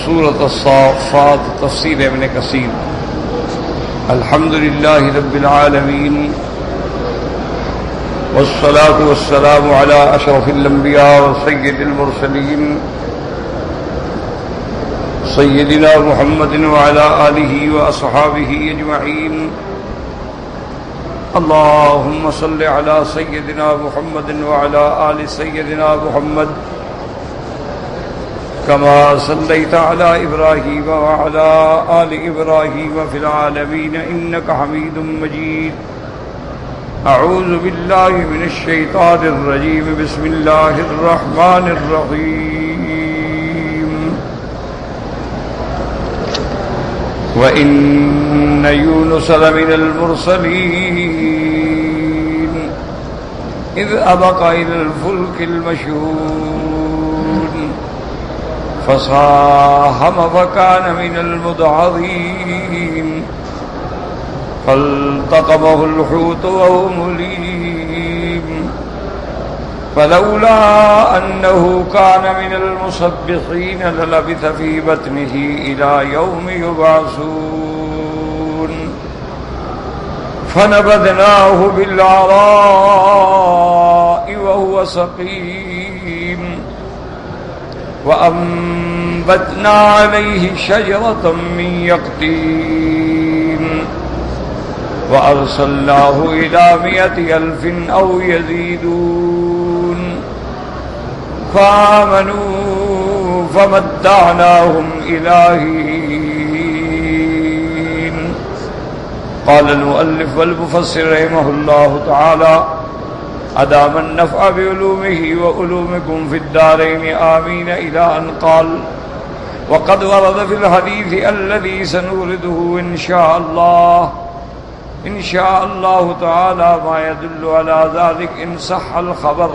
سورۃ الصافات تفسیر ابن کثیر۔ الحمد للہ رب العالمین والصلاة والسلام على اشرف الانبیاء وسید المرسلین سیدنا محمد وعلى آلہ واصحابہ اجمعین۔ اللهم صل على سيدنا محمد وعلى آل سيدنا محمد كما صليت على إبراهيم وعلى آل إبراهيم في العالمين إنك حميد مجيد۔ أعوذ بالله من الشيطان الرجيم، بسم الله الرحمن الرحيم۔ وإن يونس لمن المرسلين إذ أبق إلى الفلك المشحون فساهم فكان من المدحضين فالتقمه الحوت وهو مليم فلولا أنه كان من المسبحين للبث في بطنه إلى يوم يبعثون فنبذناه بالعراء وهو سقيم وأنبتنا عليه شجرة من يقطين وأرسلناه إلى 100,000 أو يزيدون فآمنوا فمتعناهم إلى حين۔ قال المؤلف والمفسر رحمه الله تعالى أدام النفع بعلومه وعلومكم في الدارين آمين، إلى أن قال: وقد ورد في الحديث الذي سنورده إن شاء الله تعالى ما يدل على ذلك إن صح الخبر۔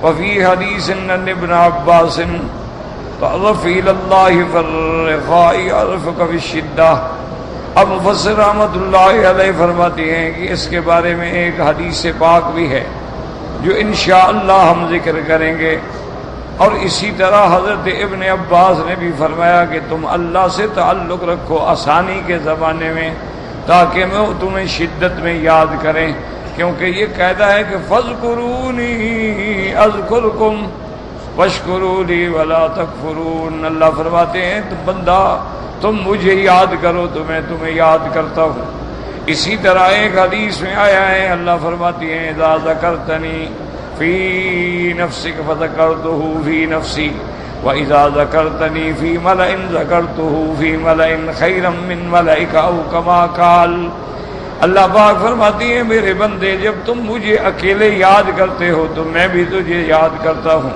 وفي حديث أن ابن عباس تعرف إلى الله في الرخاء يعرفك في الشدة۔ اب مفسر رحمۃ اللہ علیہ فرماتے ہیں کہ اس کے بارے میں ایک حدیث پاک بھی ہے جو انشاءاللہ ہم ذکر کریں گے، اور اسی طرح حضرت ابن عباس نے بھی فرمایا کہ تم اللہ سے تعلق رکھو آسانی کے زمانے میں تاکہ میں تمہیں شدت میں یاد کریں، کیونکہ یہ قاعدہ ہے کہ فاذکرونی اذکرکم واشکروا لی ولا تکفرون۔ اللہ فرماتے ہیں تو بندہ تم مجھے یاد کرو تو میں تمہیں یاد کرتا ہوں۔ اسی طرح ایک حدیث میں آیا ہے، اللہ فرماتی ہیں اذا ذکرتنی فی نفسک فذکرتہ فی نفسی وَإِذَا ذَكَرْتَنِي فِي مَلَئٍ ذَكَرْتُهُ فِي مَلَئٍ خَيْرًا مِّن مَلَئِكَ أَوْ كَمَا قَالَ۔ اللہ پاک فرماتی ہیں میرے بندے جب تم مجھے اکیلے یاد کرتے ہو تو میں بھی تجھے یاد کرتا ہوں،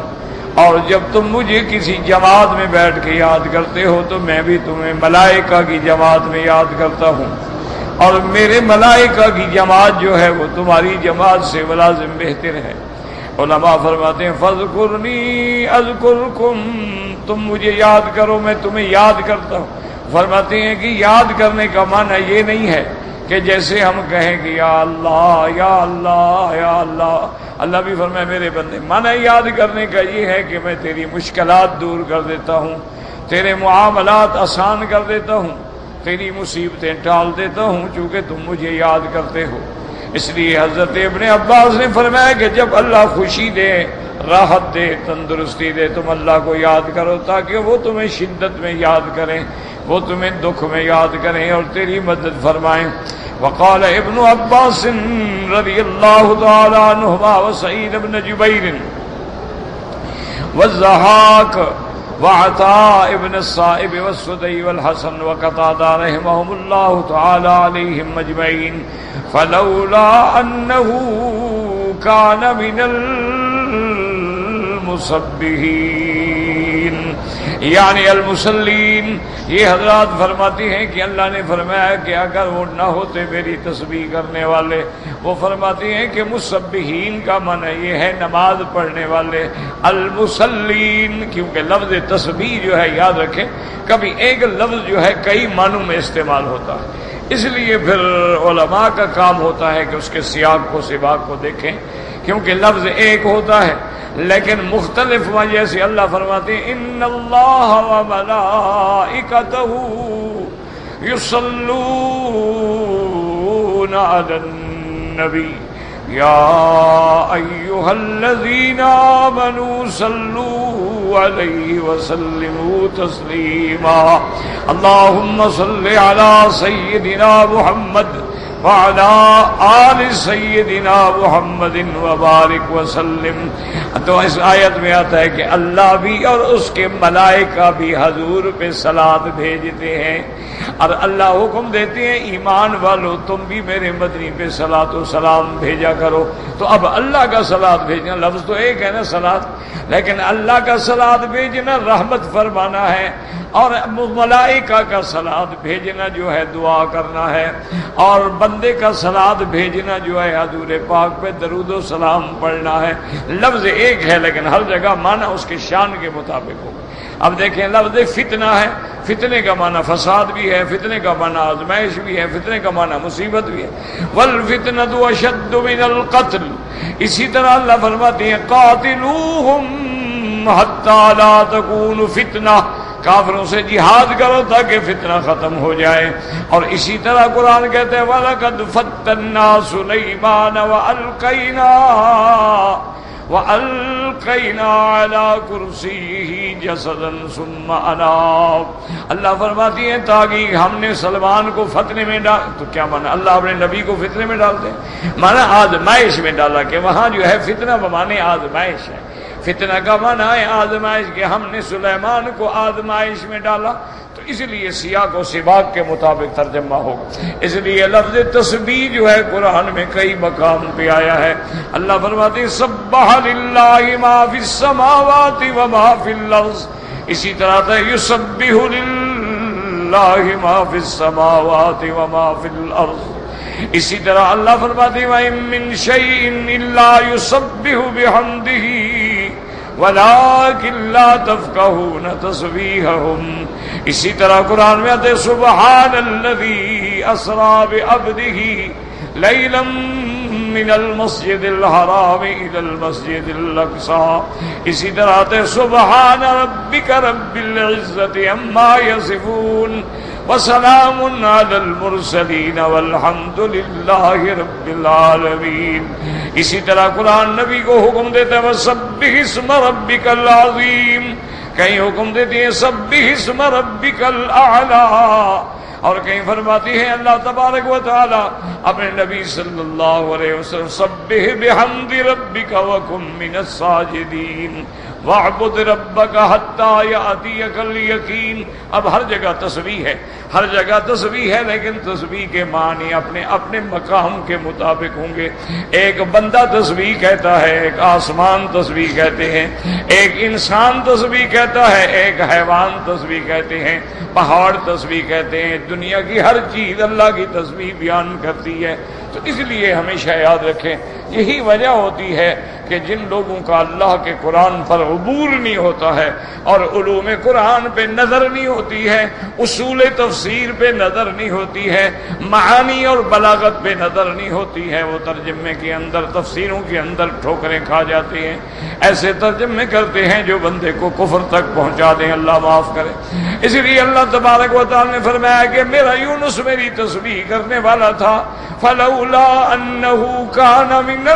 اور جب تم مجھے کسی جماعت میں بیٹھ کے یاد کرتے ہو تو میں بھی تمہیں ملائکہ کی جماعت میں یاد کرتا ہوں، اور میرے ملائکہ کی جماعت جو ہے وہ تمہاری جماعت سے بلازم بہتر ہے۔ علماء فرماتے ہیں فاذکرنی اذکرکم، تم مجھے یاد کرو میں تمہیں یاد کرتا ہوں۔ فرماتے ہیں کہ یاد کرنے کا معنی یہ نہیں ہے کہ جیسے ہم کہیں کہ یا اللہ یا اللہ یا اللہ۔ اللہ بھی فرمائے میرے بندے، معنی یاد کرنے کا یہ ہے کہ میں تیری مشکلات دور کر دیتا ہوں، تیرے معاملات آسان کر دیتا ہوں، تیری مصیبتیں ٹال دیتا ہوں چونکہ تم مجھے یاد کرتے ہو۔ اس لیے حضرت ابن عباس نے فرمایا کہ جب اللہ خوشی دے، راحت دے، تندرستی دے، تم اللہ کو یاد کرو تاکہ وہ تمہیں شدت میں یاد کریں، وہ تمہیں دکھ میں یاد کریں اور تیری مدد فرمائیں۔ وقال ابن عباس رضی اللہ تعالی عنہما وسعید بن جبیر والضحاک وعطاء ابن الصائب والسدی والحسن وقتادہ رحمهم اللہ تعالی علیہم اجمعین فلولا انه كان من المسبحین یعنی المصلین۔ یہ حضرات فرماتی ہیں کہ اللہ نے فرمایا کہ اگر وہ نہ ہوتے میری تسبیح کرنے والے، وہ فرماتی ہیں کہ مسبحین کا معنی یہ ہے نماز پڑھنے والے، المصلین، کیونکہ لفظ تسبیح جو ہے یاد رکھیں کبھی ایک لفظ جو ہے کئی معنوں میں استعمال ہوتا ہے، اس لیے پھر علماء کا کام ہوتا ہے کہ اس کے سیاق کو سباق کو دیکھیں، کیونکہ لفظ ایک ہوتا ہے لیکن مختلف وجہ سے اللہ فرماتے ہیں ان اللہ وملائکتہ یصلون علی النبی یا ایھا الذین آمنوا صلوا علیہ وسلموا تسلیما اللہم صل علی سیدنا محمد وعلی آل سیدنا محمد وبارک وسلم. تو اس آیت میں آتا ہے کہ اللہ بھی اور اس کے ملائکہ بھی حضور پہ صلات بھیجتے ہیں، اور اللہ حکم دیتے ہیں ایمان والو تم بھی میرے مدنی پہ صلات و سلام بھیجا کرو. تو اب اللہ کا صلات بھیجنا، لفظ تو ایک ہے نا صلات، لیکن اللہ کا صلات بھیجنا رحمت فرمانا ہے، اور ملائکہ کا صلات بھیجنا جو ہے دعا کرنا ہے، اور بندے کا صلات بھیجنا جو ہے حضور پاک پہ درود و سلام پڑھنا ہے. لفظ ایک ہے لیکن ہر جگہ معنی اس کے شان کے مطابق ہوگا. اب دیکھیں لفظ فتنہ ہے، فتنے کا معنی فساد بھی ہے، فتنے کا معنی آزمائش بھی ہے، فتنے کا معنی مصیبت بھی ہے. والفتنۃ اشد من القتل. اسی طرح اللہ فرماتے ہیں قاتلوہم حتی لا تکون فتنہ، کافروں سے جہاد کرو تاکہ فتنہ ختم ہو جائے. اور اسی طرح قرآن کہتے ہیں وَلَقَدْ فَتَّنَّا سُلَيْمَانَ وَأَلْقَيْنَا عَلَى كُرْسِيِّهِ جَسَدًا ثُمَّ أَنَابَ. اللہ فرماتی ہیں تاکہ ہم نے سلمان کو فتنے میں ڈال. تو کیا مانا اللہ اپنے نبی کو فتنے میں ڈالتے ہیں؟ مانا آزمائش میں ڈالا، کہ وہاں جو ہے فتنہ بمانے آزمائش ہے. فتنہ کا معنی ہے آزمائش، کہ ہم نے سلیمان کو آزمائش میں ڈالا. تو اس لیے سیاق و سباق کے مطابق ترجمہ ہوگا. اس لیے لفظ تسبیح جو ہے قرآن میں کئی مقام پہ آیا ہے. اللہ فرماتے ہیں سبح للہ ما فی السماوات وما فی الارض. اسی طرح تھا یسبح للہ ما فی السماوات وما فی الارض. اسی طرح اللہ فرماتے ہیں وَإِن مِّن شَيْءٍ إِلَّا يُسَبِّحُ بِحَمْدِهِ وَلَٰكِن لَّا تَفْقَهُونَ تَسْبِيحَهُمْ. اسی طرح قرآن میں آتے سبحان الذی اسریٰ بعبدہ لیلا من المسجد الحرام الى المسجد الاقصى. اسی طرح آتے سبحان ربک رب العزة عما یصفون وسلام علی المرسلین والحمد للہ رب العالمین. اسی طرح قرآن نبی کو حکم دیتا ہے وسبح اسم ربک العظیم، کہیں حکم دیتی ہے سبح اسم ربک الاعلی، اور کہیں فرماتی ہے اللہ تبارک و تعالی اپنے نبی صلی اللہ علیہ وسلم سبح بحمد ربک وکن من الساجدین وَاعْبُدْ رَبَّكَ حَتَّى يَأْتِيَكَ الْيَقِينُ. اب ہر جگہ تسبیح ہے، ہر جگہ تسبیح ہے، لیکن تسبیح کے معنی اپنے اپنے مقام کے مطابق ہوں گے. ایک بندہ تسبیح کہتا ہے، ایک آسمان تسبیح کہتے ہیں، ایک انسان تسبیح کہتا ہے، ایک حیوان تسبیح کہتے ہیں، پہاڑ تسبیح کہتے ہیں. دنیا کی ہر چیز اللہ کی تسبیح بیان کرتی ہے. تو اس لیے ہمیشہ یاد رکھیں یہی وجہ ہوتی ہے کہ جن لوگوں کا اللہ کے قرآن پر عبور نہیں ہوتا ہے اور علوم قرآن پہ نظر نہیں ہوتی ہے، اصول تفسیر پہ نظر نہیں ہوتی ہے، معانی اور بلاغت پہ نظر نہیں ہوتی ہے، وہ ترجمے کے اندر تفسیروں کے اندر ٹھوکریں کھا جاتے ہیں. ایسے ترجمے کرتے ہیں جو بندے کو کفر تک پہنچا دیں، اللہ معاف کرے. اس لیے اللہ تبارک و تعالی نے فرمایا کہ میرا یونس میری تسبیح کرنے والا تھا فلولا انہ کان من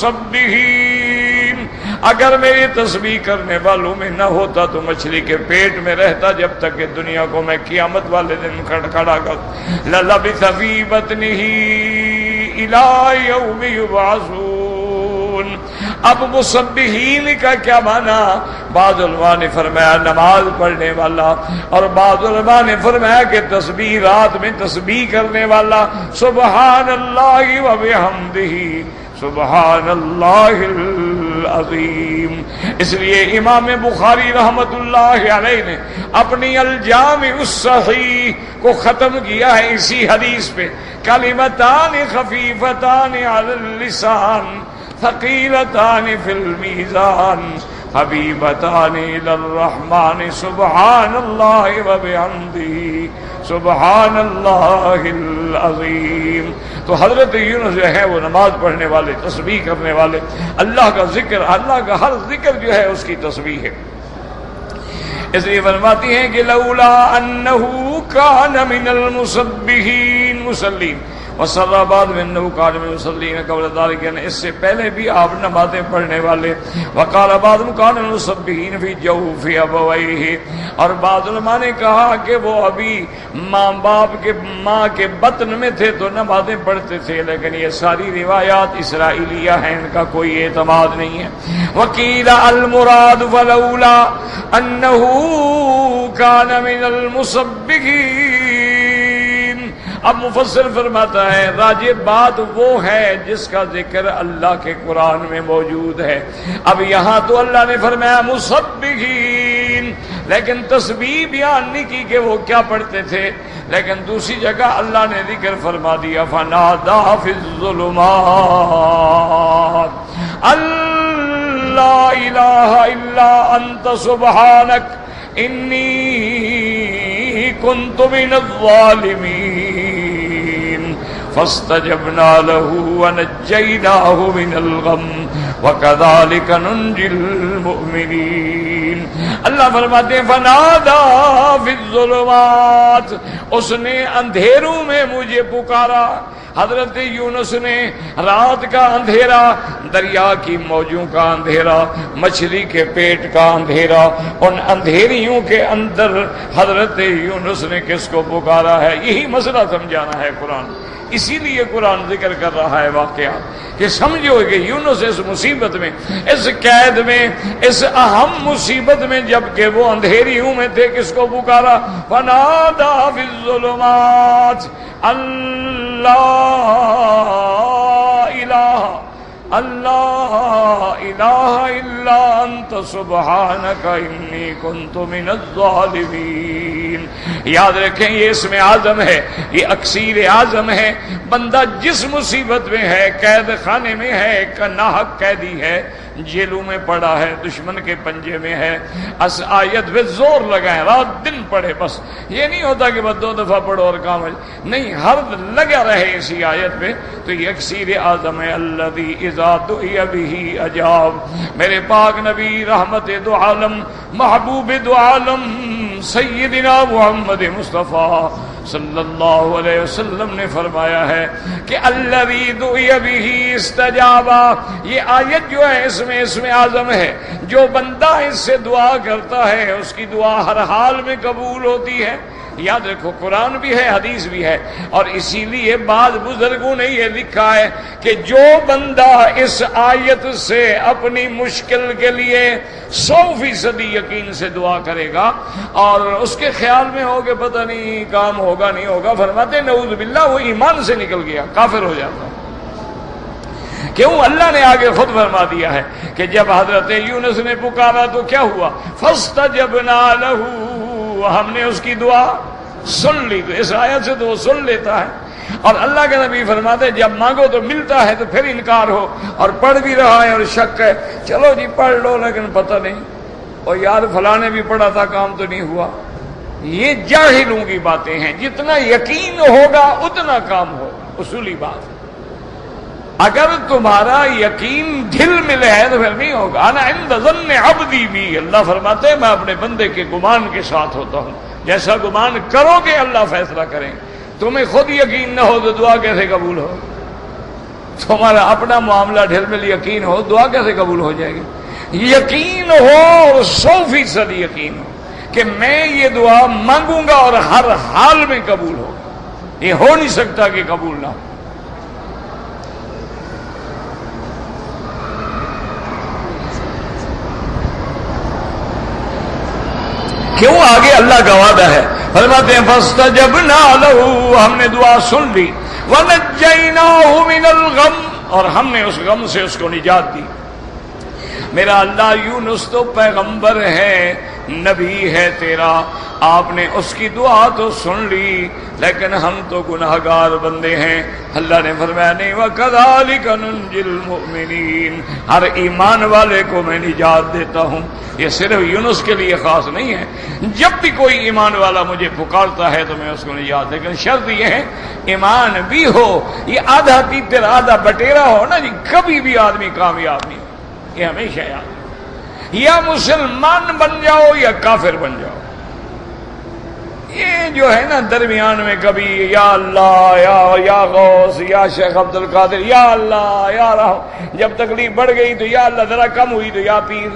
المسبحین، اگر میری تسبیح کرنے والوں میں نہ ہوتا تو مچھلی کے پیٹ میں رہتا جب تک کہ دنیا کو میں قیامت والے دن کھڑا کر للبث فی بطنہ الی یوم یبعثون. اب مسبحین کا کیا معنی؟ بعض علماء نے فرمایا نماز پڑھنے والا، اور بعض علماء نے فرمایا کہ تسبیح رات میں تسبیح کرنے والا. سبحان اللہ و بحمدہ سبحان اللہ العظیم. اس لیے امام بخاری رحمت اللہ علیہ نے اپنی الجامع الصحیح کو ختم کیا ہے اسی حدیث پہ کلمتان خفیفتان علی اللسان ثقیلتان فی المیزان حبیبتان الی الرحمن سبحان اللہ وبحمدہ سبحان اللہ العظیم. تو حضرت یونس جو ہے وہ نماز پڑھنے والے، تسبیح کرنے والے، اللہ کا ذکر، اللہ کا ہر ذکر جو ہے اس کی تسبیح ہے. اس لیے فرماتی ہیں کہ لولا انہ کان من المسبحین مسلین وسر بعد میں انہ کان من المصلین قبل ذلك، یعنی اس سے پہلے بھی آپ نمازیں پڑھنے والے. وقال بعض کان من المسبحین فی جوف ابویہ، اور بعض علماء نے کہا کہ وہ ابھی ماں کے بطن میں تھے تو نمازیں پڑھتے تھے، لیکن یہ ساری روایات اسرائیلیہ ہیں، ان کا کوئی اعتماد نہیں ہے. وقیل المراد فلولا انہ کان من المسبحین. اب مفسر فرماتا ہے راجح بات وہ ہے جس کا ذکر اللہ کے قرآن میں موجود ہے. اب یہاں تو اللہ نے فرمایا مسبحین، لیکن تسبیح بیان نہیں کی کہ وہ کیا پڑھتے تھے، لیکن دوسری جگہ اللہ نے ذکر فرما دیا فنادا فی الظلمات اللہ الہ الا انت سبحانک انی کنت من الظالمین فاستجبنا له ونجیناہ من الغم وکذالک ننجی المؤمنین. اللہ فرماتے ہیں فنادا فی الظلمات، اس نے اندھیروں میں مجھے پکارا. حضرت یونس نے رات کا اندھیرا، دریا کی موجوں کا اندھیرا، مچھلی کے پیٹ کا اندھیرا، ان اندھیریوں کے اندر حضرت یونس نے کس کو پکارا ہے؟ یہی مسئلہ سمجھانا ہے قرآن. اسی لیے قرآن ذکر کر رہا ہے واقعات کہ سمجھو کہ یونس اس مصیبت میں، اس قید میں، اس اہم مصیبت میں جبکہ وہ اندھیریوں میں تھے کس کو پکارا؟ فنادا فی الظلمات اللہ الہ الا انت سبحانک انی کنت من الظالمین. یاد رکھیں یہ اسم اعظم ہے، یہ اکسیر اعظم ہے. بندہ جس مصیبت میں ہے، قید خانے میں ہے، ایک ناحق قیدی ہے، جیلوں میں پڑا ہے، دشمن کے پنجے میں ہے، اس آیت پہ زور لگائیں، رات دن پڑھے. بس یہ نہیں ہوتا کہ بس 2 دفعہ پڑھو اور کام ہے، نہیں، ہر لگا رہے اسی آیت پہ. تو یہ اکسیر اعظم ہے الذی اذا دعی بہ اجاب. میرے پاک نبی رحمت دو عالم، محبوب دو عالم سیدنا محمد مصطفیٰ صلی اللہ علیہ وسلم نے فرمایا ہے کہ الذی دعی بہ استجابا. یہ آیت جو ہے اس میں اسم اعظم ہے. جو بندہ اس سے دعا کرتا ہے اس کی دعا ہر حال میں قبول ہوتی ہے. یاد رکھو قرآن بھی ہے، حدیث بھی ہے، اور اسی لیے بعض بزرگوں نے یہ لکھا ہے کہ جو بندہ اس آیت سے اپنی مشکل کے لیے 100% یقین سے دعا کرے گا اور اس کے خیال میں ہو کہ پتہ نہیں کام ہوگا نہیں ہوگا، فرماتے نعوذ باللہ وہ ایمان سے نکل گیا، کافر ہو جاتا. کیوں؟ اللہ نے آگے خود فرما دیا ہے کہ جب حضرت یونس نے پکارا تو کیا ہوا؟ فاستجبنا لہ، ہم نے اس کی دعا سن لی. تو اس آیت سے تو وہ سن لیتا ہے. اور اللہ کے نبی فرماتے جب مانگو تو ملتا ہے، تو پھر انکار ہو اور پڑھ بھی رہا ہے اور شک ہے، چلو جی پڑھ لو لیکن پتہ نہیں، اور یار فلاں نے بھی پڑھا تھا کام تو نہیں ہوا. یہ جاہلوں کی باتیں ہیں. جتنا یقین ہوگا اتنا کام ہوگا، اصولی بات. اگر تمہارا یقین دل میں ہے تو پھر نہیں ہوگا. انا عند ظن عبدی بھی، اللہ فرماتے ہیں میں اپنے بندے کے گمان کے ساتھ ہوتا ہوں. جیسا گمان کرو گے اللہ فیصلہ کریں. تمہیں خود یقین نہ ہو تو دعا کیسے قبول ہو؟ تمہارا اپنا معاملہ ڈھل مل یقین ہو، دعا کیسے قبول ہو جائے گی؟ یقین ہو، 100% یقین ہو کہ میں یہ دعا مانگوں گا اور ہر حال میں قبول ہوگا. یہ ہو نہیں سکتا کہ قبول نہ ہو. کیوں؟ آگے اللہ کا وعدہ ہے، فرماتے ہیں فاستجبنا لہ، ہم نے دعا سن لی، ونجیناہ من الغم، اور ہم نے اس غم سے اس کو نجات دی. میرا اللہ یونس تو پیغمبر ہے، نبی ہے تیرا، آپ نے اس کی دعا تو سن لی، لیکن ہم تو گناہگار بندے ہیں۔ اللہ نے فرمایا نہیں، وَكَذَلِكَ نُنْجِي الْمُؤْمِنِينَ، ہر ایمان والے کو میں نجات دیتا ہوں۔ یہ صرف یونس کے لیے خاص نہیں ہے، جب بھی کوئی ایمان والا مجھے پکارتا ہے تو میں اس کو نجات، لیکن شرط یہ ہے ایمان بھی ہو۔ یہ آدھا تیتر آدھا بٹیرا ہو نا جی، کبھی بھی آدمی کامیاب نہیں ہو۔ یہ ہمیشہ یاد، یا مسلمان بن جاؤ یا کافر بن جاؤ۔ یہ جو ہے نا درمیان میں کبھی یا اللہ یا غوث یا شیخ عبد القادر یا اللہ یا رحم، جب تکلیف بڑھ گئی تو یا اللہ، ذرا کم ہوئی تو یا پیر۔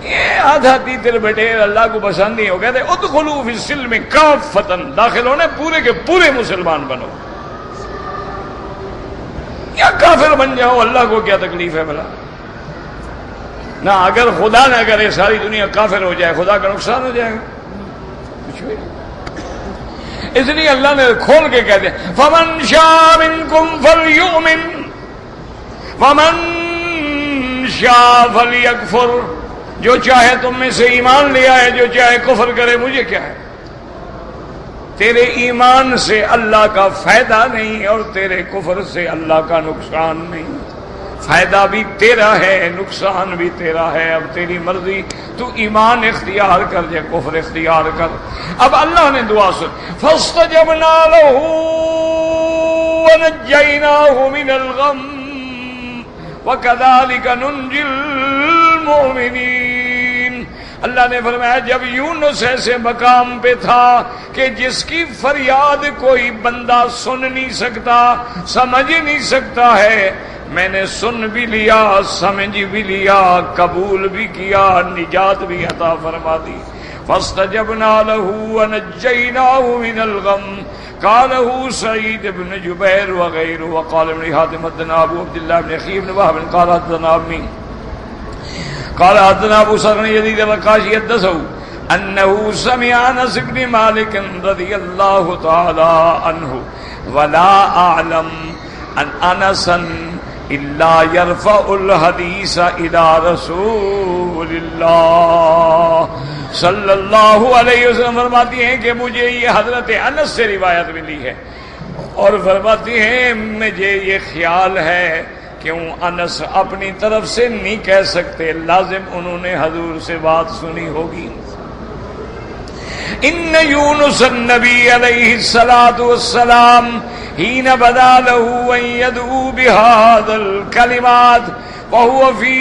یہ آدھا تیتر بٹیر اللہ کو پسند نہیں ہو، کہتے ادخلوا فی السلم کافۃ، داخل ہونے پورے کے پورے مسلمان بنو، یا کافر بن جاؤ، اللہ کو کیا تکلیف ہے بھلا؟ نہ اگر خدا نہ کرے ساری دنیا کافر ہو جائے، خدا کا نقصان ہو جائے گا، کچھ بھی نہیں۔ اس لیے اللہ نے کھول کے کہہ دیا فَمَنْ شَاءَ مِنْكُمْ فَلْيُؤْمِنْ وَمَنْ شَاءَ فَلْيَكْفُرْ، جو چاہے تم میں سے ایمان لے آئے، جو چاہے کفر کرے، مجھے کیا ہے؟ تیرے ایمان سے اللہ کا فائدہ نہیں اور تیرے کفر سے اللہ کا نقصان نہیں، فائدہ بھی تیرا ہے، نقصان بھی تیرا ہے، اب تیری مرضی، تو ایمان اختیار کر یا کفر اختیار کر۔ اب اللہ نے دعا سن، فَاسْتَجَبْنَا لَهُ وَنَجَّيْنَاهُ مِنَ الْغَمِّ وَكَذَلِكَ نُنْجِي الْمُؤْمِنِينَ۔ اللہ نے فرمایا جب یونس ایسے مقام پہ تھا کہ جس کی فریاد کوئی بندہ سن نہیں سکتا، سمجھ نہیں سکتا ہے، میں نے سن بھی لیا، سمجھ بھی لیا، قبول بھی کیا، نجات بھی عطا فرما دی۔ فاستجبنا له ونجيناه من الغم قاله سعيد بن جبير وغيره وقال ابن حاتم حدثنا ابو عبد الله بن اخي بن وهب قال حدثنا ابي قال حدثنا ابو سر يزيد الرقاشي حدثه انه سمع انس بن مالك رضي الله تعالى عنه ولا اعلم ان انسا الا يرفع الحديث الى رسول الله صلی اللہ علیہ وسلم فرماتی ہیں کہ مجھے یہ حضرت انس سے روایت ملی ہے، اور فرماتی ہیں مجھے یہ خیال ہے کہ انس اپنی طرف سے نہیں کہہ سکتے، لازم انہوں نے حضور سے بات سنی ہوگی۔ ان یونس النبی علیہ الصلاۃ والسلام حین بدا له ان يدعو بهذا الكلمات وهو في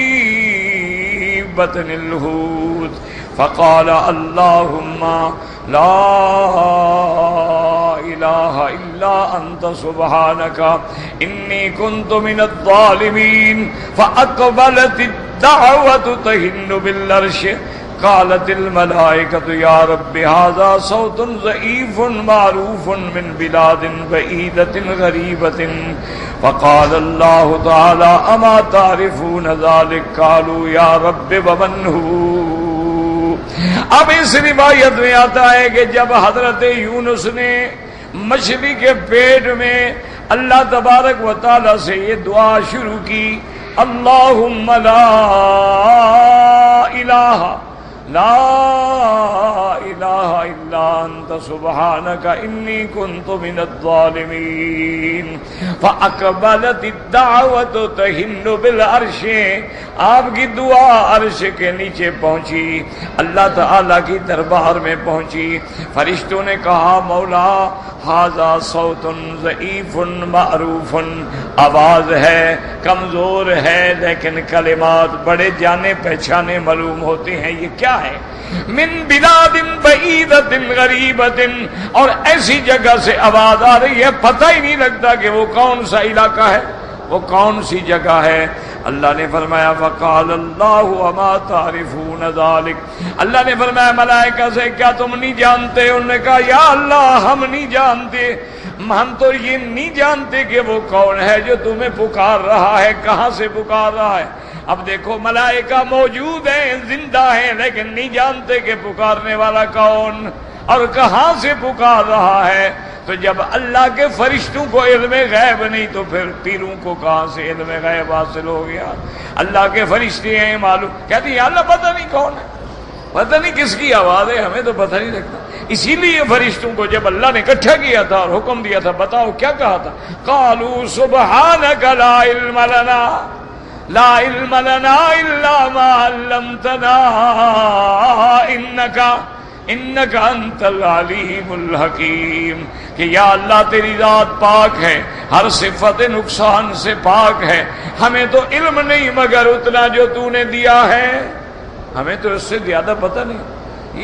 بطن الحوت فقال اللهم لا إله إلا أنت سبحانك إني كنت من الظالمين فأقبلت الدعوة تهن بالعرش قالت الملائكة يا رب هذا صوت ضعيف معروف من بلاد بعيدة غريبة فقال الله تعالى أما تعرفون ذلك قالوا يا رب ومن هو۔ اب اس روایت میں آتا ہے کہ جب حضرت یونس نے مچھلی کے پیٹ میں اللہ تبارک و تعالی سے یہ دعا شروع کی، اللہم لا الہ الا انت سبحانک انی کنت من الظالمین فاقبلت الدعوت تہن بالعرش، آپ کی دعا عرش کے نیچے پہنچی، اللہ تعالی کی دربار میں پہنچی۔ فرشتوں نے کہا مولا ھذا صوت ضعیف معروف، آواز ہے کمزور ہے لیکن کلمات بڑے جانے پہچانے معلوم ہوتے ہیں، یہ کیا ہے؟ من بلاد بعیدۃ غریبۃ، اور ایسی جگہ سے آواز آ رہی ہے پتہ ہی نہیں لگتا کہ وہ کون سا علاقہ ہے، وہ کون سی جگہ ہے۔ اللہ نے فرمایا فقال اللہ اما تعرفون ذلک، اللہ نے فرمایا ملائکہ سے کیا تم نہیں جانتے؟ انہوں نے کہا یا اللہ ہم نہیں جانتے، ہم تو یہ نہیں جانتے کہ وہ کون ہے جو تمہیں پکار رہا ہے، کہاں سے پکار رہا ہے۔ اب دیکھو ملائکہ موجود ہیں، زندہ ہیں، لیکن نہیں جانتے کہ پکارنے والا کون اور کہاں سے پکار رہا ہے۔ تو جب اللہ کے فرشتوں کو علم غیب نہیں تو پھر پیروں کو کہاں سے علم غیب حاصل ہو گیا؟ اللہ کے فرشتے ہیں معلوم، کہتی ہے اللہ پتہ نہیں کون ہے، پتہ نہیں کس کی آواز ہے، ہمیں تو پتہ نہیں لگتا. اسی لیے فرشتوں کو جب اللہ نے اکٹھا کیا تھا اور حکم دیا تھا، بتاؤ کیا کہا تھا؟ قالوا سبحانک لا علم لنا لا علم لنا الا ما علمتنا انک انت العلیم الحکیم. کہ یا اللہ تیری ذات پاک ہے، ہر صفت نقصان سے پاک ہے، ہمیں تو علم نہیں مگر اتنا جو تو نے دیا ہے، ہمیں تو اس سے زیادہ پتہ نہیں.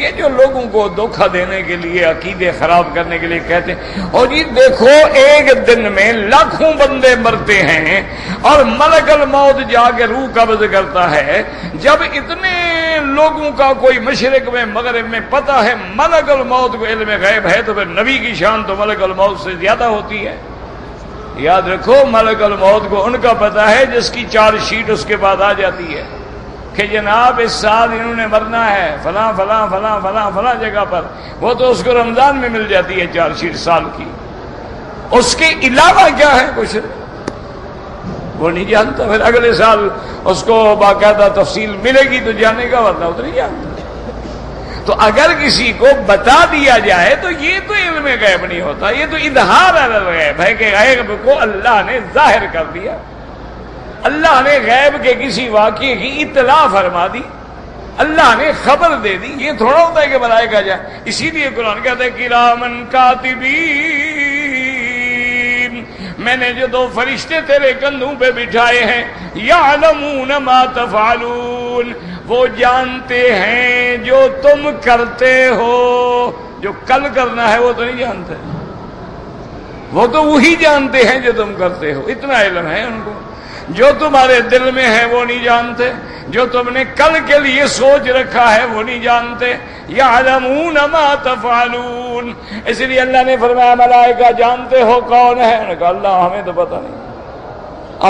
یہ جو لوگوں کو دھوکہ دینے کے لیے، عقیدے خراب کرنے کے لیے کہتے ہیں، اور جی دیکھو ایک دن میں لاکھوں بندے مرتے ہیں اور ملک الموت جا کے روح قبض کرتا ہے. جب اتنے لوگوں کا کوئی مشرق میں مغرب میں پتہ ہے ملک الموت کو علم غیب ہے، تو پھر نبی کی شان تو ملک الموت سے زیادہ ہوتی ہے. یاد رکھو ملک الموت کو ان کا پتہ ہے جس کی چارج شیٹ اس کے بعد آ جاتی ہے کہ جناب اس سال انہوں نے مرنا ہے فلاں فلاں فلاں فلاں فلاں جگہ پر. وہ تو اس کو رمضان میں مل جاتی ہے چارج شیٹ سال کی، اس کے علاوہ کیا ہے کچھ وہ نہیں جانتا. پھر اگلے سال اس کو باقاعدہ تفصیل ملے گی تو جانے کا، ورنہ تو نہیں جانتا. تو اگر کسی کو بتا دیا جائے تو یہ تو علم غیب نہیں ہوتا، یہ تو اظہار الغیب ہے کہ غیب کو اللہ نے ظاہر کر دیا. اللہ نے غیب کے کسی واقعے کی اطلاع فرما دی، اللہ نے خبر دے دی. یہ تھوڑا ہوتا ہے کہ ملائکہ جائے. اسی لیے قرآن کہتا ہے کرامن کاتبین، میں نے جو 2 فرشتے تیرے کندھوں پہ بٹھائے ہیں، یعلمون ما تفعلون، وہ جانتے ہیں جو تم کرتے ہو. جو کل کرنا ہے وہ تو نہیں جانتے، وہ تو وہی جانتے ہیں جو تم کرتے ہو. اتنا علم ہے ان کو. جو تمہارے دل میں ہے وہ نہیں جانتے، جو تم نے کل کے لیے سوچ رکھا ہے وہ نہیں جانتے. یعلمون ما تفعلون. اس لیے اللہ نے فرمایا ملائکہ جانتے ہو کون ہے؟ انہوں نے کہا اللہ ہمیں تو پتہ نہیں.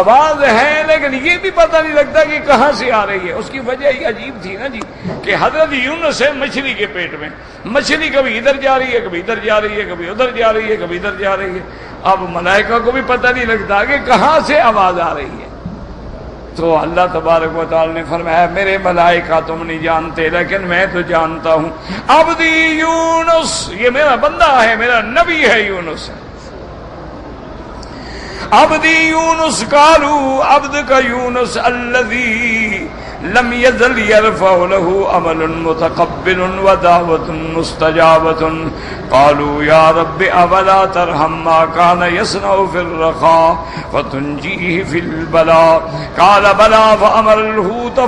آواز ہے لیکن یہ بھی پتہ نہیں لگتا کہ کہاں سے آ رہی ہے. اس کی وجہ یہ عجیب تھی نا جی کہ حضرت یونس ہے مچھلی کے پیٹ میں، مچھلی کبھی ادھر جا رہی ہے کبھی ادھر جا رہی ہے کبھی ادھر جا رہی ہے کبھی ادھر جا رہی ہے. اب ملائکہ کو بھی پتہ نہیں لگتا کہ کہاں سے آواز آ رہی ہے. تو اللہ تبارک و تعالی نے فرمایا میرے ملائکہ تم نہیں جانتے لیکن میں تو جانتا ہوں. عبدی یونس، یہ میرا بندہ ہے، میرا نبی ہے یونس. عبدی یونس قالوا عبدک یونس الذی لم يزل يرفع له عمل متقبل ودعوة مستجابة قالوا يا رب أولا ترحم ما كان يصنع في الرخاء فتنجيه في البلاء قال بلى فأمر الحوت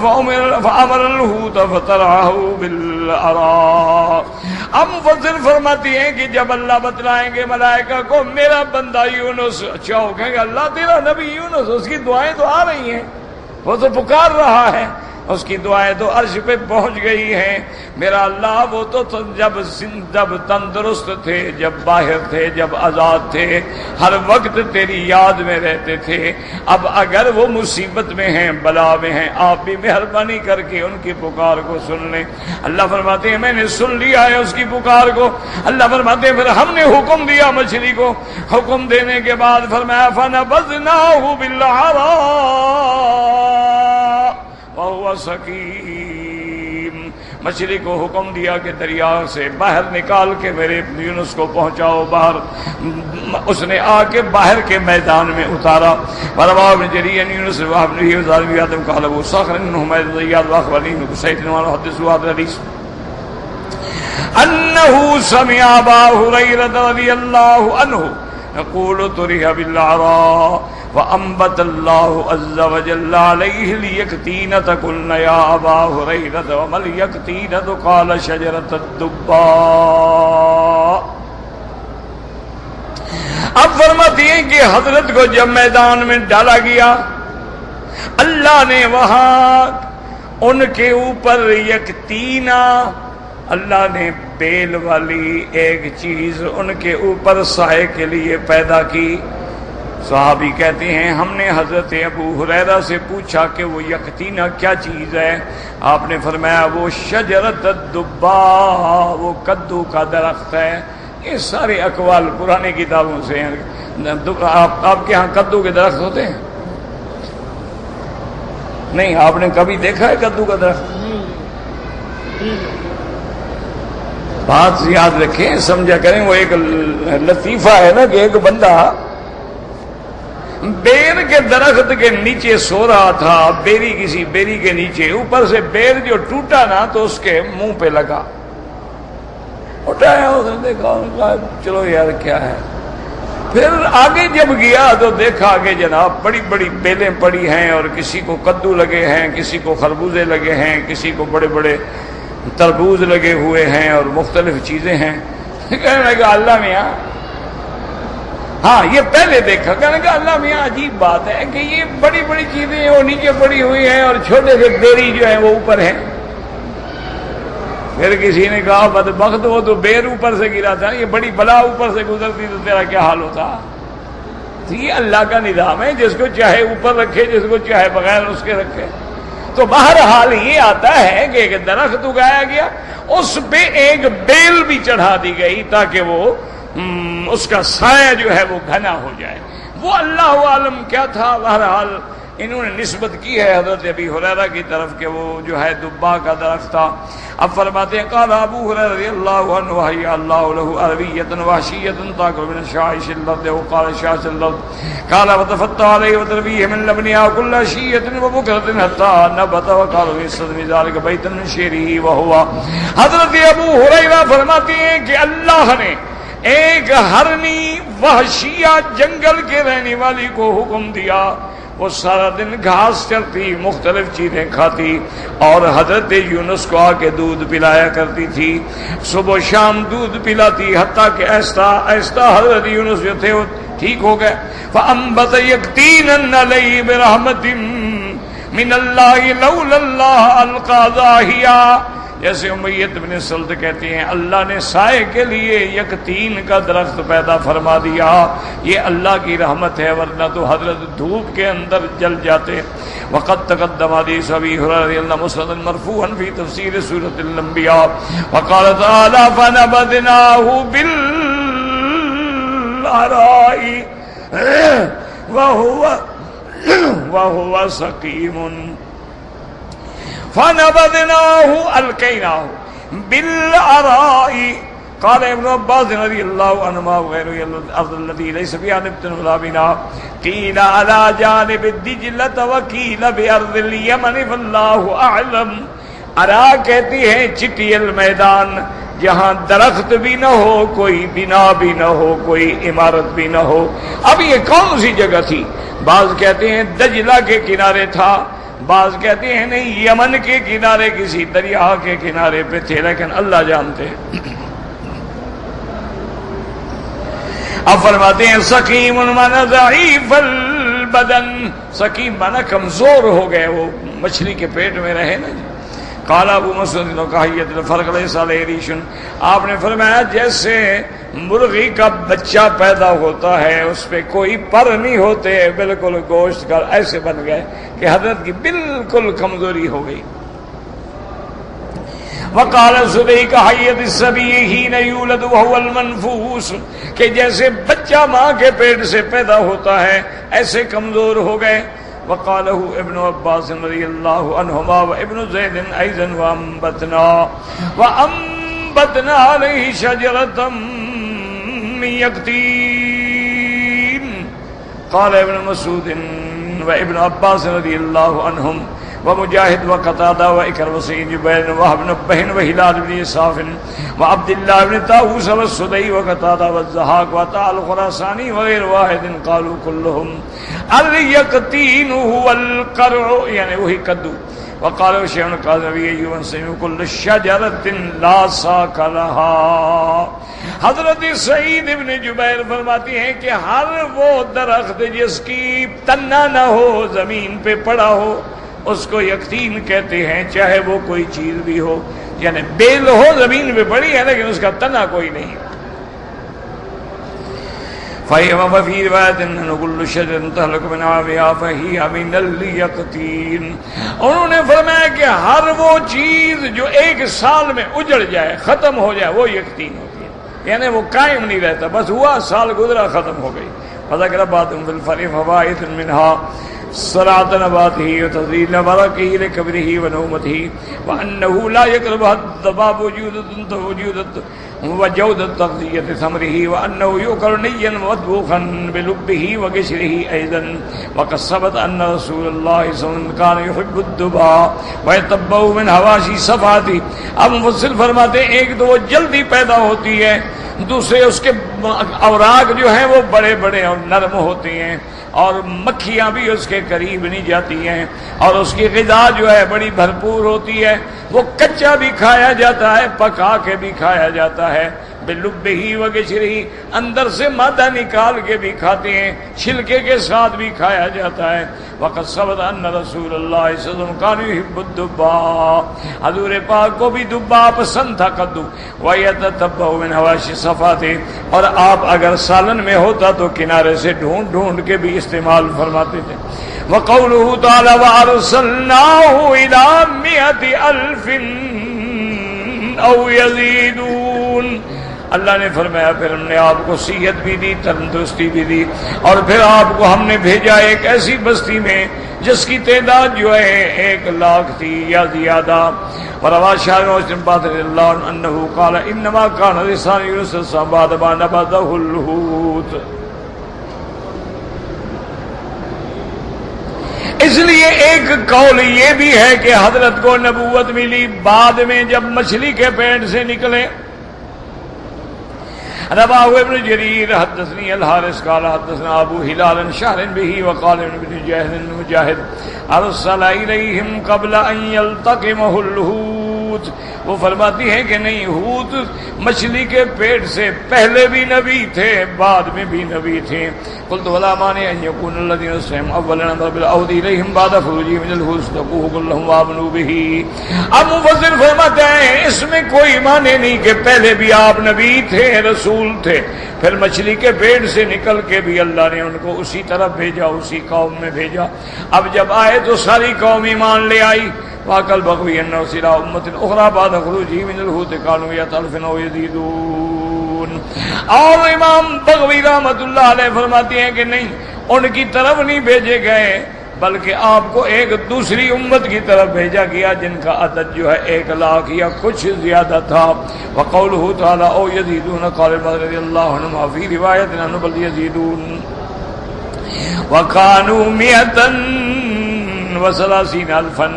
فترعه بالأراء. اب مفسر فرماتی ہیں کہ جب اللہ بتلائیں گے ملائکہ کو میرا بندہ یونس، اچھا ہو کہیں گے اللہ تیرا نبی یونس، اس کی دعائیں تو آ رہی ہیں، وہ تو پکار رہا ہے، اس کی دعائیں تو عرش پہ پہنچ گئی ہیں. میرا اللہ وہ تو جب تندرست تھے، جب باہر تھے، جب آزاد تھے، ہر وقت تیری یاد میں رہتے تھے. اب اگر وہ مصیبت میں ہیں، بلا میں ہیں، آپ بھی مہربانی کر کے ان کی پکار کو سن لیں. اللہ فرماتے ہیں میں نے سن لیا ہے اس کی پکار کو. اللہ فرماتے ہیں پھر ہم نے حکم دیا مچھلی کو. حکم دینے کے بعد فرمایا فنبذناہ بالعراء وهو سقیم. مچھلی کو حکم دیا کہ دریا سے باہر نکال کے میرے یونس کو پہنچاؤ باہر. اس نے آ کے باہر کے میدان میں اتارا. وروا ابن جریر یونس وابن ابي آدم قال ابو صخر انه زياد واخبرني ابن سعيد وحدث هذا الحديث انه سمع ابا هريره رضي الله عنه يقول طرح بالعراء وأنبت الله عز وجل عليه اليقطينة قلنا يا أبا هريرة وما اليقطينة قال شجرة الدباء. اب فرماتی ہیں کہ حضرت کو جب میدان میں ڈالا گیا اللہ نے وہاں ان کے اوپر یقطینہ، اللہ نے بیل والی ایک چیز ان کے اوپر سائے کے لیے پیدا کی. صحابی کہتے ہیں ہم نے حضرت ابو ہریرہ سے پوچھا کہ وہ یقطینہ کیا چیز ہے؟ آپ نے فرمایا وہ شجرۃ الدباء، وہ کدو کا درخت ہے. یہ سارے اقوال پرانے کتابوں سے ہیں. آپ کے ہاں کدو کے درخت ہوتے ہیں؟ نہیں، آپ نے کبھی دیکھا ہے کدو کا درخت؟ بات یاد رکھیں، سمجھا کریں، وہ ایک لطیفہ ہے نا کہ ایک بندہ بیر کے درخت کے نیچے سو رہا تھا، بیری کسی بیری کے نیچے، اوپر سے بیر جو ٹوٹا نا تو اس کے منہ پہ لگا، اٹھایا، اس نے دیکھا، چلو یار کیا ہے۔ پھر آگے جب گیا تو دیکھا کہ جناب بڑی بڑی بیلیں پڑی ہیں، اور کسی کو کدو لگے ہیں، کسی کو خربوزے لگے ہیں، کسی کو بڑے بڑے تربوز لگے ہوئے ہیں، اور مختلف چیزیں ہیں۔ کہنے لگا اللہ میاں، ہاں یہ پہلے دیکھا، کہنے لگا اللہ میاں عجیب بات ہے کہ یہ بڑی بڑی چیزیں وہ نیچے پڑی ہوئی ہیں اور چھوٹے سے بیری جو ہیں وہ اوپر ہیں۔ پھر کسی نے کہا بدبخت، وہ تو بیر اوپر سے گرا تھا، یہ بڑی بلا اوپر سے گزرتی تو تیرا کیا حال ہوتا۔ تو یہ اللہ کا نظام ہے، جس کو چاہے اوپر رکھے، جس کو چاہے بغیر اس کے رکھے۔ تو بہرحال یہ آتا ہے کہ ایک درخت اگایا گیا، اس پہ ایک بیل بھی چڑھا دی گئی تاکہ وہ اس کا سایہ جو ہے وہ گھنا ہو جائے۔ وہ اللہ عالم کیا تھا، بہرحال انہوں نے نسبت کی ہے حضرت ابی ہریرہ کی طرف کہ وہ جو ہے دبا کا درخت تھا۔ اب فرماتے ہیں قال ابو ہریرہ رضی اللہ عنہ وحی اللہ له عربیۃ وحشیۃ تاکل من شعائش الارض وقال شعائش الارض قال وتفتح علیہ وتربیہ من لبنها كل شیۃ وبکرۃ حتى نبت وقال يستدمي ذلك بیتا من شعره وهو۔ حضرت ابو ہریرہ فرماتے ہیں کہ اللہ نے ایک ہرنی وحشیہ جنگل کے رہنے والی کو حکم دیا، وہ سارا دن گھاس چرتی، مختلف چیزیں کھاتی، اور حضرت یونس کو آ کے دودھ پلایا کرتی تھی، صبح و شام دودھ پلاتی، حتیٰ کہ ایسا ایسا حضرت یونس جو تھے وہ ٹھیک ہو گئے۔ فَأَنبَتَ يَقْطِينًا عَلَيْهِ بِرَحْمَةٍ مِّنَ اللَّهِ لَوْلَا اللَّهُ أَلْقَىٰ ظَاهِرًا۔ جیسے امیت بن سلط کہتے ہیں اللہ نے سائے کے لیے یقطین کا درخت پیدا فرما دیا، یہ اللہ کی رحمت ہے، ورنہ تو حضرت دھوپ کے اندر جل جاتے۔ وقد تقدم حدیث ابی ہریرہ رضی اللہ عنہ مسندا مرفوعا فی تفسیر سورۃ الانبیاء وقال تعالی فنبذناه بالعراء وهو سقیم فنبذناه القيناه بالعراء قال ابن عباس رضی اللہ عنہما وغیرہ الارض التي ليس فيها نبت ولا بناء قيل على جانب الدجلة وقيل بأرض اليمن والله اعلم۔ ارا کہتی ہیں چٹیل میدان، جہاں درخت بھی نہ ہو، کوئی بنا بھی نہ ہو، کوئی عمارت بھی نہ ہو۔ اب یہ کون سی جگہ تھی؟ بعض کہتے ہیں دجلہ کے کنارے تھا، بعض کہتے ہیں نہیں یمن کے کنارے کسی دریا کے کنارے پہ تھے، لیکن اللہ جانتے ہیں۔ اب فرماتے ہیں سقیم مانا ضعیف البدن، سقیم مانا کمزور ہو گئے، وہ مچھلی کے پیٹ میں رہے نا جی۔ قال ابو مسعود القحیۃ الفرق لیس علیہ ریش، آپ نے فرمایا جیسے مرغی کا بچہ پیدا ہوتا ہے اس پہ کوئی پر نہیں ہوتے، بالکل گوشت کا ایسے بن گئے کہ حضرت کی بالکل کمزوری ہو گئی۔ وقال سبی کحیۃ الصبی حین یولد وهو المنفوس، کہ جیسے بچہ ماں کے پیٹ سے پیدا ہوتا ہے ایسے کمزور ہو گئے۔ وقاله ابن عباس رضی اللہ عنہما وابن زید ایضا وانبتنا علیہ شجرۃ من یقطین۔ قال ابن مسعود وابن عباس رضی اللہ عنہم ومجاہد وقتادہ وإكرمة وسعید جبیر ووهب بن نبہ وہلال بن اسحاق وعبد اللہ بن طاووس والسدی وقتادہ والضحاک وعطاء الخراسانی وغیر واحد قالوا كلهم الیقطین هو القرع، یعنی وہی کدو۔ وقال شیخ القاضی ایوب سمع كل شجرۃ لا ساق لها۔ حضرت سعید ابن جبیر فرماتے ہیں کہ ہر وہ درخت جس کی تنہ نہ ہو، زمین پہ پڑا ہو، اس کو یقطین کہتے ہیں، چاہے وہ کوئی چیز بھی ہو، یعنی بیل ہو زمین پہ پڑی ہے لیکن اس کا تنا کوئی نہیں۔ فَفِي رِوَايَةٍ أَنَّ كُلُّ شَجَرٍ تَهْلَكُ مِنْ عَامِهَا فَهِيَ مِنَ الْيَقْطِينِ۔ انہوں نے فرمایا کہ ہر وہ چیز جو ایک سال میں اجڑ جائے، ختم ہو جائے، وہ یقطین ہوتی ہے، یعنی وہ قائم نہیں رہتا، بس ہوا سال گزرا ختم ہو گئی۔ فَذَكَرَ بَعْضُهُمْ فِي الْفَرْعِ فَوَائِدٌ مِنْهَا، صراط نباته وتذليل بركه لكبره ونومته وأنه لا يقربها الضباب وجودة تغذية ثمره وأنه يؤكل نيا مطبوخا بلبه وقشره أيضا وقد ثبت أن رسول الله صلى الله عليه وسلم كان يحب الدباء ويتبع من حواشي صفاته. اب مفسر فرماتے ہیں ایک تو وہ جلدی پیدا ہوتی ہے، دوسرے اس کے اوراق جو ہیں وہ بڑے بڑے اور نرم ہوتے ہیں اور مکھیاں بھی اس کے قریب نہیں جاتی ہیں اور اس کی غذا جو ہے بڑی بھرپور ہوتی ہے. وہ کچا بھی کھایا جاتا ہے، پکا کے بھی کھایا جاتا ہے، بلبہی وقشرہی اندر سے مادہ نکال کے بھی کھاتے ہیں، چھلکے کے ساتھ بھی کھایا جاتا ہے. وقد ثبت ان رسول اللہ صلی اللہ علیہ وسلم کان یحب الدباء، حضور پاک کو بھی دبا پسند تھا. قدو ویتتبع من حواشی صفاتے، اور آپ اگر سالن میں ہوتا تو کنارے سے ڈھونڈ ڈھونڈ کے بھی استعمال فرماتے تھے. وقوله تعالی وارسلناه الى 100,000 او يزيدون، اللہ نے فرمایا پھر ہم نے آپ کو صحت بھی دی، تندرستی بھی دی، اور پھر آپ کو ہم نے بھیجا ایک ایسی بستی میں جس کی تعداد جو ہے 1,00,000 تھی یا زیادہ. وروا شاعر استنباط رضی اللہ عنہ انه قال انما كان لسان يونس بعد ما نبذه الحوت. اس لیے ایک قول یہ بھی ہے کہ حضرت کو نبوت ملی بعد میں جب مچھلی کے پیٹ سے نکلے. رواه ابن جرير حدثني الحارث قال حدثنا ابو هلال شهر به وقال ابن مجاهد ارسل اليهم قبل ان يلتقمه الحوت. وہ فرماتی ہیں کہ نہیں، حوت مچھلی کے پیٹ سے پہلے بھی نبی تھے، بعد میں بھی نبی تھے. قلت ولا مانع ان يكون الذين اسلموا اولا نظر بالعود اليهم بعد خروجهم من الحوت تقوه كلهم وامنوا به. اب مفسر فرماتے ہیں اس میں کوئی معنی نہیں کہ پہلے بھی آپ نبی تھے، رسول تھے، پھر مچھلی کے پیٹ سے نکل کے بھی اللہ نے ان کو اسی طرف بھیجا، اسی قوم میں بھیجا. اب جب آئے تو ساری قوم ایمان لے آئی. واقل بغوی انه سلا امت اخرى بعد خروجه من الحوت كانوا يتلفون ويزيدون. اور امام بغوی رحمۃ اللہ علیہ فرماتے ہیں کہ نہیں، ان کی طرف نہیں بھیجے گئے بلکہ آپ کو ایک دوسری امت کی طرف بھیجا گیا جن کا عدد جو ہے 1,00,000 یا کچھ زیادہ تھا. وقوله تعالی او يزيدون قال رضی اللہ عنہ فی روایت انه بل يزيدون وكانوا 130,000.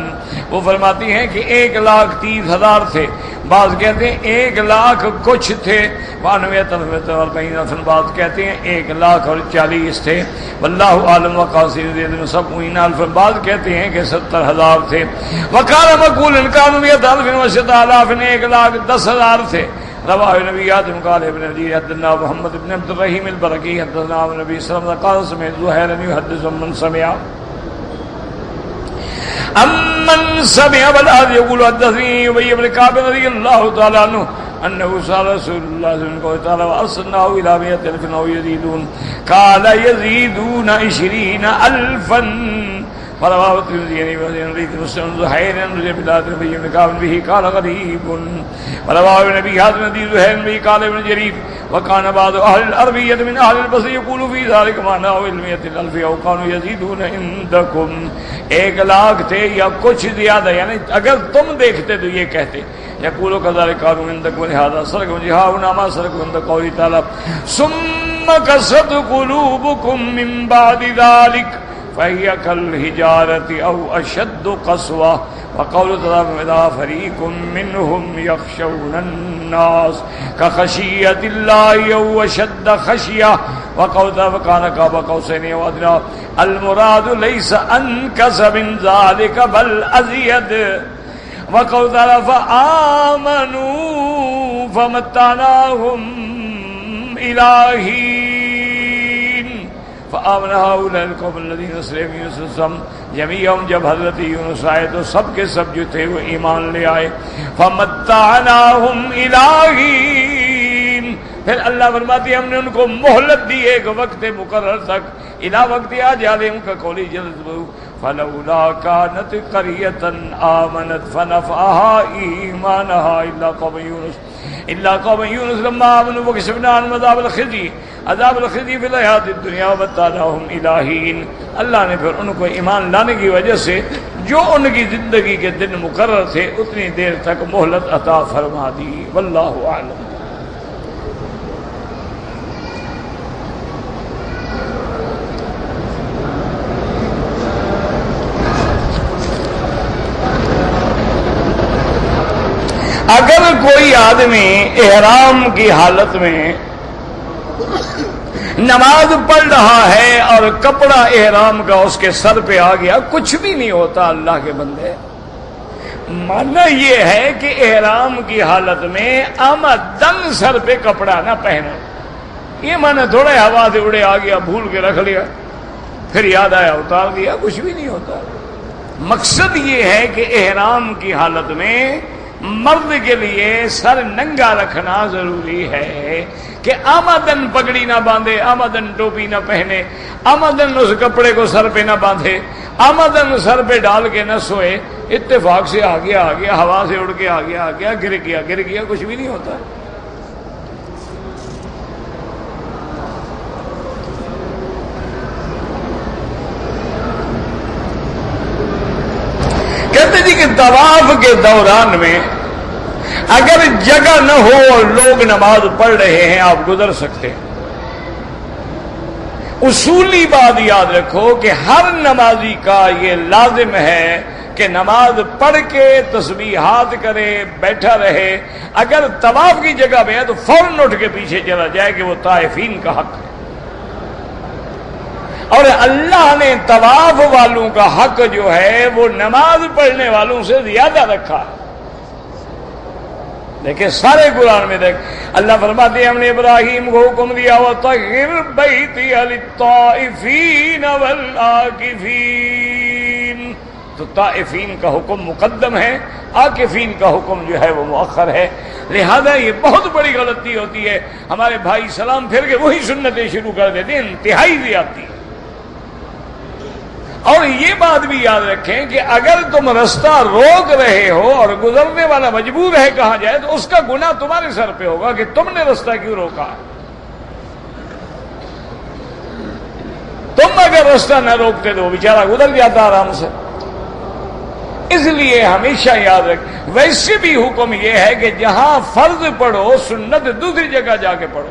وہ فرماتی ہیں کہ 1,30,000 تھے، بعض کہتے ہیں 1,00,000 کچھ تھے، 92,000 بعض کہتے ہیں 1,40,000 تھے. واللہ عالم وقاصر سب بعض کہتے ہیں کہ 70,000 تھے. وقال مقول انکان 100,000 1,10,000 تھے. رواه نبیات قال ابن عدی حدثنا محمد بن عبد الرحیم البرقی حدثنا نبی صلی اللہ علیہ وسلم قال سمعت زہیر يحدث من سمع امن سمع بلاد يقول حدثني ابي بن كعب رضي الله تعالى عنه انه سال رسول الله صلى الله عليه وسلم وارسلناه الى 100,000 او يزيدون قال يزيدون 20,000. فرواه الترمذي وابن مسلم زهير بن بلاد بن كعب به قال غريب. ورواه النبي حاتم بن زهير به قال ابن جرير وكان بعض اهل العربيه من اهل البصره يقول في ذلك معنى 100,000 او كانوا يزيدون عندكم. 1,00,000 تھے یا کچھ زیادہ، یعنی اگر تم دیکھتے تو یہ کہتے یقولوا كذلك كانوا عندكم لهذا سرق جهاؤنا ما سرق عند قوله تعالى ثم قست قلوبكم من بعد ذلك فهي كالحجارة أو أشد قسوة. وقول تعالى فريق منهم يخشون الناس كخشية الله أو أشد خشية. وقول تعالى كان قاب قوسين أو أدنى. المراد ليس أنكس من ذلك بل أزيد. وقول تعالى فآمنوا فمتعناهم إلى حين فآمن هؤلاء القوم الذين أسلموا يونس جميعا. جب حضرت یونس آئے تو سب کے سب جو تھے وہ ایمان لے آئے. فمتعناهم إلى حين، پھر اللہ فرماتی ہم نے ان کو مہلت دی ایک وقت مقرر تک. الی وقت اجلہم کقولی جل فلولا كانت قرية آمنت فنفعها إيمانها إلا قوم يونس لما آمنوا وكشفنا عنهم عذاب الخزي عذاب الخزي فی الحیات الدنیا ومتعناہم الی حین. اللہ نے پھر ان کو ایمان لانے کی وجہ سے جو ان کی زندگی کے دن مقرر تھے اتنی دیر تک مہلت عطا فرما دی. واللہ اعلم. اگر کوئی آدمی احرام کی حالت میں نماز پڑھ رہا ہے اور کپڑا احرام کا اس کے سر پہ آ گیا، کچھ بھی نہیں ہوتا اللہ کے بندے. ماننا یہ ہے کہ احرام کی حالت میں آمدن سر پہ کپڑا نہ پہنا. یہ مانا تھوڑا ہوا سے اڑے آ گیا، بھول کے رکھ لیا، پھر یاد آیا اتار دیا، کچھ بھی نہیں ہوتا. مقصد یہ ہے کہ احرام کی حالت میں مرد کے لیے سر ننگا رکھنا ضروری ہے کہ آمدن پگڑی نہ باندھے، آمدن ٹوپی نہ پہنے، آمدن اس کپڑے کو سر پہ نہ باندھے، آمدن سر پہ ڈال کے نہ سوئے. اتفاق سے آ گیا، ہوا سے اڑ کے آ گیا، گر گیا، کچھ بھی نہیں ہوتا. کہتے جی کہ طواف کے دوران میں اگر جگہ نہ ہو اور لوگ نماز پڑھ رہے ہیں آپ گزر سکتے ہیں. اصولی بات یاد رکھو کہ ہر نمازی کا یہ لازم ہے کہ نماز پڑھ کے تسبیحات کرے، بیٹھا رہے. اگر طواف کی جگہ پہ ہے تو فوراً اٹھ کے پیچھے چلا جائے کہ وہ طائفین کا حق ہے. اور اللہ نے طواف والوں کا حق جو ہے وہ نماز پڑھنے والوں سے زیادہ رکھا ہے. دیکھیں سارے قرآن میں دیکھ اللہ فرماتے ہیں ہم نے ابراہیم کو حکم دیا وَطَهِّرْ بَيْتِيَ لِلطَّائِفِينَ وَالْعَاكِفِينَ. تو طائفین کا حکم مقدم ہے، عاکفین کا حکم جو ہے وہ مؤخر ہے. لہذا یہ بہت بڑی غلطی ہوتی ہے. ہمارے بھائی سلام پھر کے وہی سنتیں شروع کر دیتے ہیں، انتہائی زیادتی. اور یہ بات بھی یاد رکھیں کہ اگر تم رستہ روک رہے ہو اور گزرنے والا مجبور ہے کہاں جائے تو اس کا گناہ تمہارے سر پہ ہوگا کہ تم نے رستہ کیوں روکا. تم اگر رستہ نہ روکتے تو وہ بیچارہ گزر جاتا آرام سے. اس لیے ہمیشہ یاد رکھ. ویسے بھی حکم یہ ہے کہ جہاں فرض پڑھو سنت دوسری جگہ جا کے پڑھو،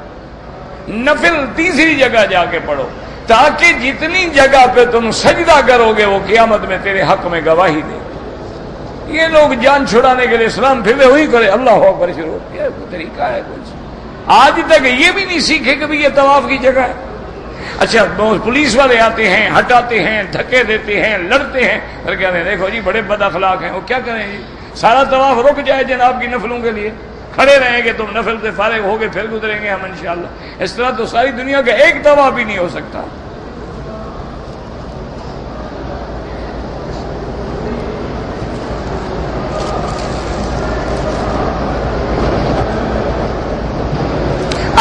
نفل تیسری جگہ جا کے پڑھو، تاکہ جتنی جگہ پہ تم سجدہ کرو گے وہ قیامت میں تیرے حق میں گواہی دے. یہ لوگ جان چھڑانے کے لیے اسلام پھر وہی کرے اللہ اکبر شروع کیا طریقہ ہے. کچھ آج تک یہ بھی نہیں سیکھے کہ یہ طواف کی جگہ ہے. اچھا پولیس والے آتے ہیں، ہٹاتے ہیں، دھکے دیتے ہیں، لڑتے ہیں، پھر کہتے ہیں دیکھو جی بڑے بد اخلاق ہیں. وہ کیا کریں جی، سارا طواف رک جائے جناب کی نفلوں کے لیے، کھڑے رہیں گے تم نفل سے فارغ ہو گے پھر گزریں گے ہم انشاءاللہ. اس طرح تو ساری دنیا کا ایک طواف بھی نہیں ہو سکتا.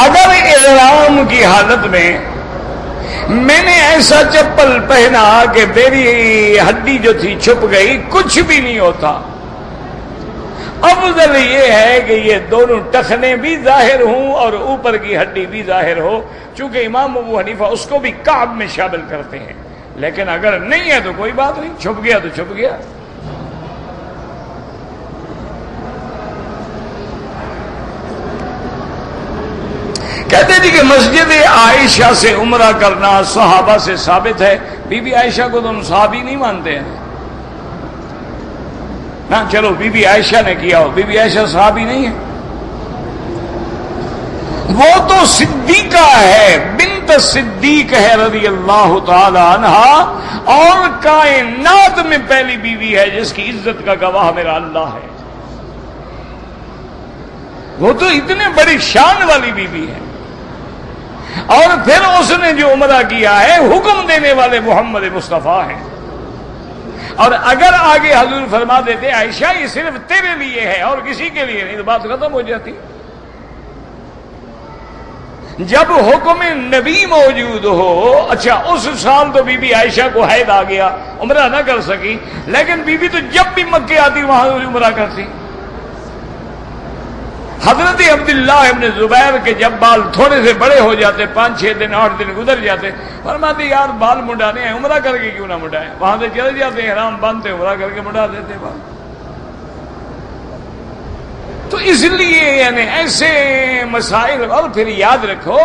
اگر احرام کی حالت میں نے ایسا چپل پہنا کہ میری ہڈی جو تھی چھپ گئی، کچھ بھی نہیں ہوتا. افضل یہ ہے کہ یہ دونوں ٹخنے بھی ظاہر ہوں اور اوپر کی ہڈی بھی ظاہر ہو، چونکہ امام ابو حنیفہ اس کو بھی کعب میں شامل کرتے ہیں. لیکن اگر نہیں ہے تو کوئی بات نہیں، چھپ گیا تو چھپ گیا. کہتے جی کہ مسجد عائشہ سے عمرہ کرنا صحابہ سے ثابت ہے. بی بی عائشہ کو تم صحابی نہیں مانتے ہیں نا؟ چلو بی بی عائشہ نے کیا ہو، بی بی عائشہ صحابی نہیں ہے. وہ تو صدیقہ ہے، بنت صدیق ہے رضی اللہ تعالی عنہا، اور کائنات میں پہلی بیوی ہے جس کی عزت کا گواہ میرا اللہ ہے. وہ تو اتنے بڑی شان والی بیوی ہے. اور پھر اس نے جو عمرہ کیا ہے حکم دینے والے محمد مصطفیٰ ہیں. اور اگر آگے حضور فرما دیتے عائشہ یہ صرف تیرے لیے ہے اور کسی کے لیے نہیں تو بات ختم ہو جاتی. جب حکم نبی موجود ہو، اچھا اس سال تو بی بی عائشہ کو حید آ گیا، عمرہ نہ کر سکی، لیکن بی بی تو جب بھی مکے آتی وہاں عمرہ کرتی. حضرت عبداللہ ابن زبیر کے جب بال تھوڑے سے بڑے ہو جاتے، 5-6 دن 8 دن گزر جاتے، فرماتے یار بال منڈانے ہیں، عمرہ کر کے کیوں نہ منڈائیں؟ وہاں سے چلے جاتے، احرام باندھتے، عمرہ کر کے منڈا دیتے بال۔ تو اس لیے یعنی ایسے مسائل، اور پھر یاد رکھو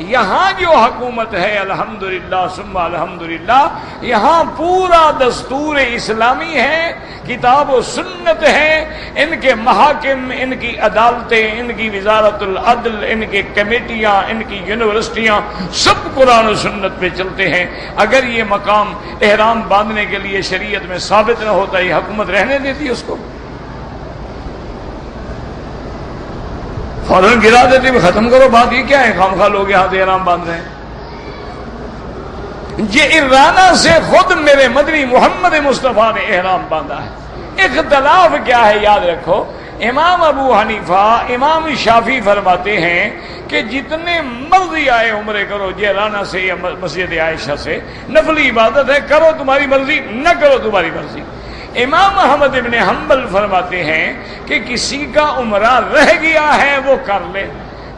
یہاں جو حکومت ہے الحمدللہ ثم الحمدللہ، یہاں پورا دستور اسلامی ہے، کتاب و سنت ہے، ان کے محاکم، ان کی عدالتیں، ان کی وزارت العدل، ان کے کمیٹیاں، ان کی یونیورسٹیاں، سب قرآن و سنت پہ چلتے ہیں۔ اگر یہ مقام احرام باندھنے کے لیے شریعت میں ثابت نہ ہوتا، یہ حکومت رہنے دیتی اس کو، فوراً گرا دیتے، ختم کرو بات، یہ کیا ہے خام خواہ لوگ یہاں سے احرام باندھ رہے ہیں۔ یہ ارانہ سے خود میرے مدنی محمد مصطفیٰ نے احرام باندھا ہے۔ اختلاف کیا ہے یاد رکھو، امام ابو حنیفہ، امام شافعی فرماتے ہیں کہ جتنے مرضی آئے عمرے کرو، جیرانہ سے یا مسجد عائشہ سے، نفلی عبادت ہے، کرو تمہاری مرضی، نہ کرو تمہاری مرضی۔ امام احمد ابن حنبل فرماتے ہیں کہ کسی کا عمرہ رہ گیا ہے وہ کر لے،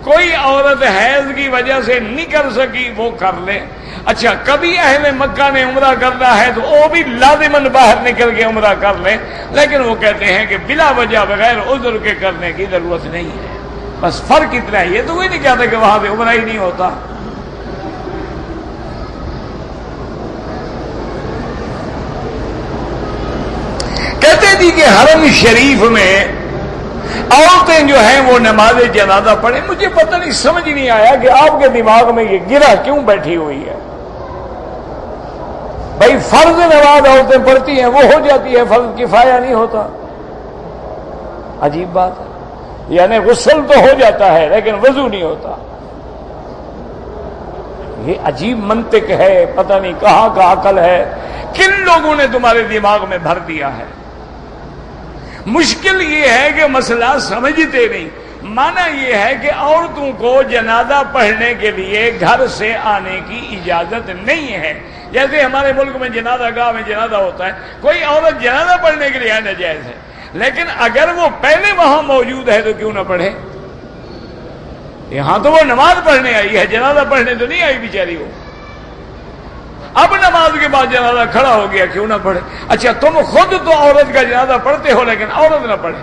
کوئی عورت حیض کی وجہ سے نہیں کر سکی وہ کر لے۔ اچھا کبھی اہل مکہ نے عمرہ کرنا ہے تو وہ بھی لازماً باہر نکل کے عمرہ کر لے، لیکن وہ کہتے ہیں کہ بلا وجہ بغیر عذر کے کرنے کی ضرورت نہیں ہے۔ بس فرق اتنا ہے، یہ تو کوئی نہیں کہتا کہ وہاں پہ عمرہ ہی نہیں ہوتا۔ کہتے تھی کہ حرم شریف میں عورتیں جو ہیں وہ نماز جنازہ پڑھیں۔ مجھے پتہ نہیں، سمجھ نہیں آیا کہ آپ کے دماغ میں یہ گرہ کیوں بیٹھی ہوئی ہے۔ بھائی فرض نماز عورتیں پڑھتی ہیں وہ ہو جاتی ہے، فرض کفایہ نہیں ہوتا۔ عجیب بات ہے، یعنی غسل تو ہو جاتا ہے لیکن وضو نہیں ہوتا۔ یہ عجیب منطق ہے، پتہ نہیں کہاں کا عقل ہے، کن لوگوں نے تمہارے دماغ میں بھر دیا ہے۔ مشکل یہ ہے کہ مسئلہ سمجھتے نہیں۔ معنی یہ ہے کہ عورتوں کو جنازہ پڑھنے کے لیے گھر سے آنے کی اجازت نہیں ہے۔ جیسے ہمارے ملک میں جنازہ گاہ میں جنازہ ہوتا ہے، کوئی عورت جنازہ پڑھنے کے لیے آنا جائز ہے، لیکن اگر وہ پہلے وہاں موجود ہے تو کیوں نہ پڑھے؟ یہاں تو وہ نماز پڑھنے آئی ہے، جنازہ پڑھنے تو نہیں آئی بیچاری وہ۔ اب نماز کے بعد جنازہ کھڑا ہو گیا، کیوں نہ پڑھے؟ اچھا تم خود تو عورت کا جنازہ پڑھتے ہو لیکن عورت نہ پڑھے۔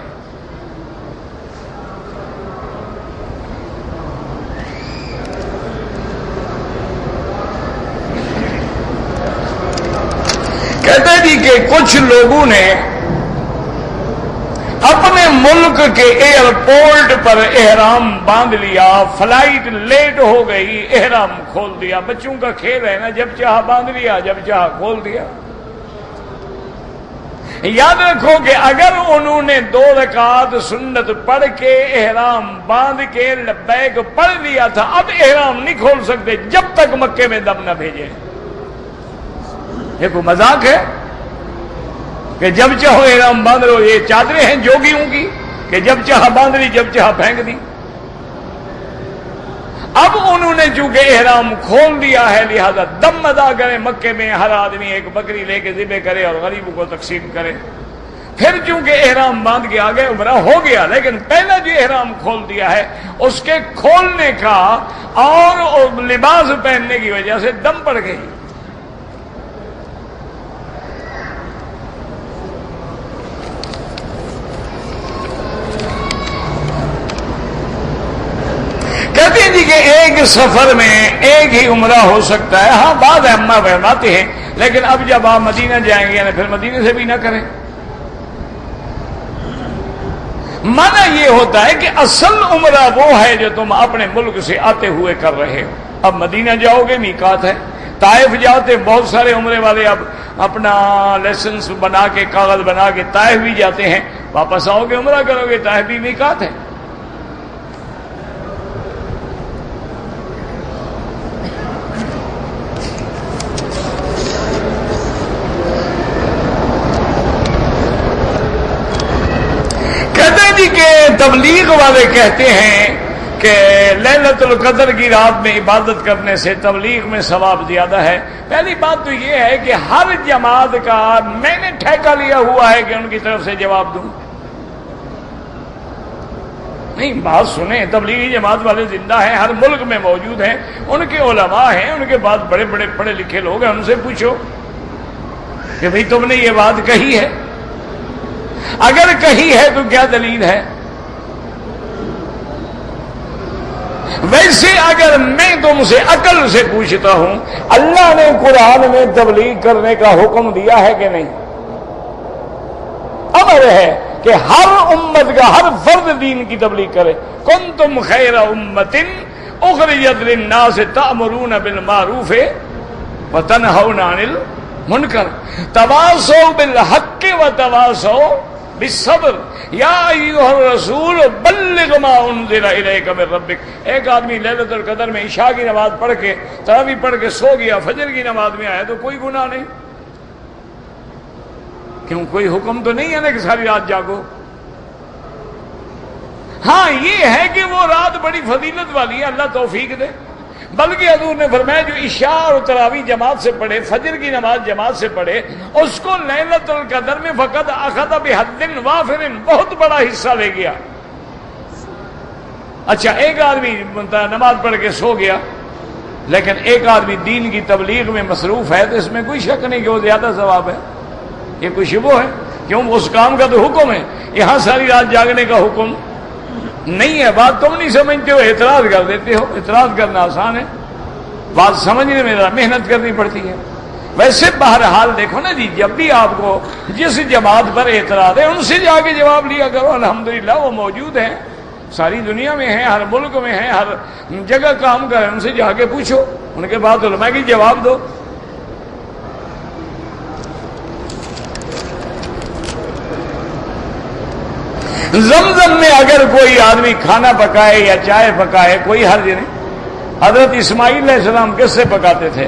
کہتے جی کہ کچھ لوگوں نے اپنے ملک کے ایئرپورٹ پر احرام باندھ لیا، فلائٹ لیٹ ہو گئی، احرام کھول دیا۔ بچوں کا کھیل ہے نا، جب چاہا باندھ لیا، جب چاہا کھول دیا۔ یاد رکھو کہ اگر انہوں نے 2 رکعات سنت پڑھ کے احرام باندھ کے لبیک پڑھ لیا تھا، اب احرام نہیں کھول سکتے جب تک مکے میں دم نہ بھیجے۔ یہ کوئی مذاق ہے کہ جب چاہو احرام باندھ لو؟ یہ چادریں ہیں جوگیوں کی کہ جب چاہا باندھ لی، جب چاہا پھینک دی۔ اب انہوں نے چونکہ احرام کھول دیا ہے لہذا دم ادا کرے، مکے میں ہر آدمی ایک بکری لے کے ذبح کرے اور غریبوں کو تقسیم کرے۔ پھر چونکہ احرام باندھ کے آگے عمرہ ہو گیا، لیکن پہلا جو احرام کھول دیا ہے اس کے کھولنے کا اور لباس پہننے کی وجہ سے دم پڑ گئی۔ کہتے ہیں جی کہ ایک سفر میں ایک ہی عمرہ ہو سکتا ہے۔ ہاں بعض ائمہ فرماتے ہیں لیکن اب جب آپ مدینہ جائیں گے نا، پھر مدینہ سے بھی نہ کریں۔ معنی یہ ہوتا ہے کہ اصل عمرہ وہ ہے جو تم اپنے ملک سے آتے ہوئے کر رہے ہو۔ اب مدینہ جاؤ گے میقات ہے، طائف جاتے بہت سارے عمرے والے اب اپنا لائسنس بنا کے، کاغذ بنا کے طائف بھی جاتے ہیں، واپس آؤ گے عمرہ کرو گے، طائف بھی میقات ہے۔ کہ تبلیغ والے کہتے ہیں کہ لیلۃ القدر کی رات میں عبادت کرنے سے تبلیغ میں ثواب زیادہ ہے۔ پہلی بات تو یہ ہے کہ ہر جماعت کا میں نے ٹھیکہ لیا ہوا ہے کہ ان کی طرف سے جواب دوں۔ نہیں، بات سنیں، تبلیغی جماعت والے زندہ ہیں، ہر ملک میں موجود ہیں، ان کے علماء ہیں، ان کے بعد بڑے بڑے پڑھے لکھے لوگ ہیں، ان سے پوچھو کہ بھئی تم نے یہ بات کہی ہے، اگر کہی ہے تو کیا دلیل ہے؟ ویسے اگر میں تم سے عقل سے پوچھتا ہوں، اللہ نے قرآن میں تبلیغ کرنے کا حکم دیا ہے کہ نہیں؟ امر ہے کہ ہر امت کا ہر فرد دین کی تبلیغ کرے۔ کنتم خیر امت اخرجت للناس تأمرون بالمعروف وتنہون عن المنکر تواصوا بالحق وتواصوا بالصبر یا ایھا الرسول بلغ ما انزل الیک من ربک۔ ایک آدمی لیلۃ القدر میں عشاء کی نماز پڑھ کے، تراویح پڑھ کے سو گیا، فجر کی نماز میں آیا تو کوئی گناہ نہیں، کیوں؟ کوئی حکم تو نہیں ہے نا کہ ساری رات جاگو۔ ہاں یہ ہے کہ وہ رات بڑی فضیلت والی ہے، اللہ توفیق دے۔ بلکہ حضور نے فرمایا جو عشاء اور تراویح جماعت سے پڑھے، فجر کی نماز جماعت سے پڑھے، اس کو لیلۃ القدر میں فقط اخذ بحظ وافر، بہت بڑا حصہ لے گیا۔ اچھا، ایک آدمی نماز پڑھ کے سو گیا، لیکن ایک آدمی دین کی تبلیغ میں مصروف ہے، تو اس میں کوئی شک نہیں کہ وہ زیادہ ثواب ہے، یہ کوئی شبہ ہے؟ کیوں؟ اس کام کا تو حکم ہے، یہاں ساری رات جاگنے کا حکم نہیں ہے۔ بات تم نہیں سمجھتے ہو، اعتراض کر دیتے ہو۔ اعتراض کرنا آسان ہے، بات سمجھنے میں محنت کرنی پڑتی ہے۔ ویسے بہرحال دیکھو نا جی، جب بھی آپ کو جس جماعت پر اعتراض ہے ان سے جا کے جواب لیا کرو، الحمدللہ وہ موجود ہیں، ساری دنیا میں ہیں، ہر ملک میں ہیں، ہر جگہ کام کریں، ان سے جا کے پوچھو، ان کے بعد علماء کی جواب دو۔ زمزم میں اگر کوئی آدمی کھانا پکائے یا چائے پکائے کوئی حرج نہیں۔ حضرت اسماعیل علیہ السلام کس سے پکاتے تھے؟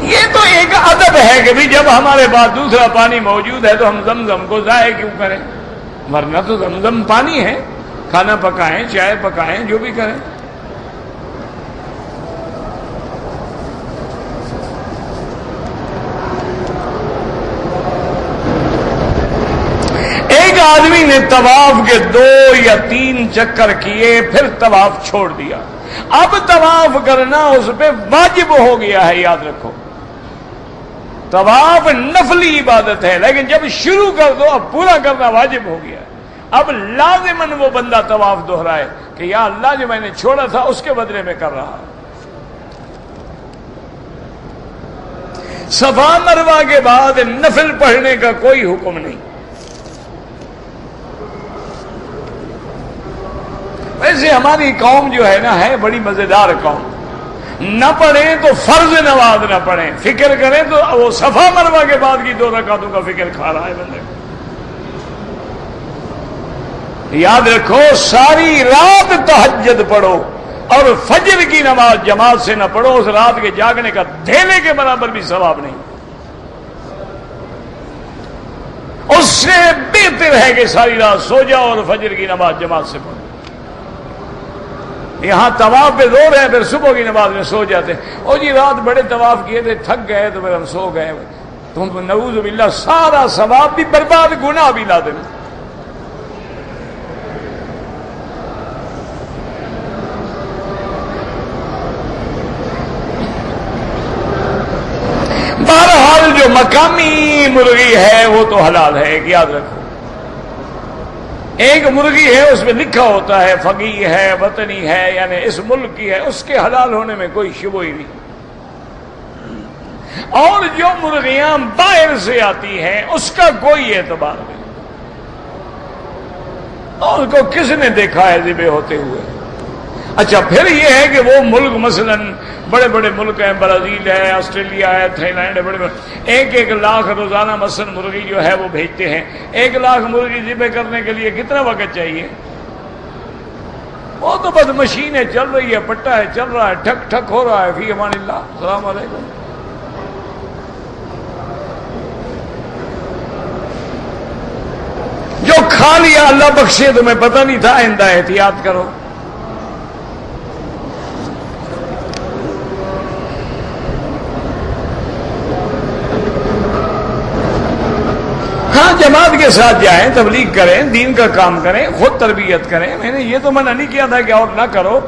یہ تو ایک ادب ہے کہ بھی جب ہمارے پاس دوسرا پانی موجود ہے تو ہم زمزم کو ضائع کیوں کریں؟ ورنہ تو زمزم پانی ہے، کھانا پکائیں، چائے پکائیں، جو بھی کریں۔ آدمی نے طواف کے 2 یا 3 چکر کیے، پھر طواف چھوڑ دیا، اب طواف کرنا اس پہ واجب ہو گیا ہے۔ یاد رکھو، طواف نفلی عبادت ہے، لیکن جب شروع کر دو اب پورا کرنا واجب ہو گیا ہے۔ اب لازماً وہ بندہ طواف دہرائے کہ یا اللہ جو میں نے چھوڑا تھا اس کے بدلے میں کر رہا ہوں۔ صفا مروہ کے بعد نفل پڑھنے کا کوئی حکم نہیں۔ ویسے ہماری قوم جو ہے نا، ہے بڑی مزیدار قوم، نہ پڑھیں تو فرض نماز نہ پڑھیں، فکر کریں تو وہ صفا مروہ کے بعد کی 2 رکعتوں کا فکر کھا رہا ہے بندے کو۔ یاد رکھو، ساری رات تہجد پڑھو اور فجر کی نماز جماعت سے نہ پڑھو، اس رات کے جاگنے کا دھیلے کے برابر بھی ثواب نہیں۔ اس سے بہتر ہے کہ ساری رات سو جاؤ اور فجر کی نماز جماعت سے پڑھو۔ یہاں طواف پہ زور ہے، پھر صبح کی نماز میں سو جاتے ہیں، اور جی رات بڑے طواف کیے تھے، تھک گئے تو پھر ہم سو گئے، تم نعوذ باللہ سارا ثواب بھی برباد، گناہ بھی لازم۔ بہرحال جو مقامی مرغی ہے وہ تو حلال ہے، ایک یاد رکھو، ایک مرغی ہے اس میں لکھا ہوتا ہے فقیہ ہے، وطنی ہے، یعنی اس ملک کی ہے، اس کے حلال ہونے میں کوئی شبہ ہی نہیں۔ اور جو مرغیاں باہر سے آتی ہیں اس کا کوئی اعتبار نہیں، اور اس کو کس نے دیکھا ہے ذبح ہوتے ہوئے؟ اچھا، پھر یہ ہے کہ وہ ملک مثلا بڑے بڑے ملک ہیں، برازیل ہے، آسٹریلیا ہے، تھائی لینڈ ہے، بڑے بڑے 1 لاکھ روزانہ مثلا مرغی جو ہے وہ بھیجتے ہیں۔ 1 لاکھ مرغی ذبح کرنے کے لیے کتنا وقت چاہیے؟ وہ تو بس مشین ہے، چل رہی ہے، پٹا ہے چل رہا ہے، ٹھک ٹھک ہو رہا ہے، فی امان اللہ، السلام علیکم۔ جو کھا لیا اللہ بخشے، تمہیں پتہ نہیں تھا، آئندہ احتیاط کرو۔ ہاں جماعت کے ساتھ جائیں، تبلیغ کریں، دین کا کام کریں، خود تربیت کریں. میں نے یہ تو منع نہیں کیا تھا کہ اور نہ کرو.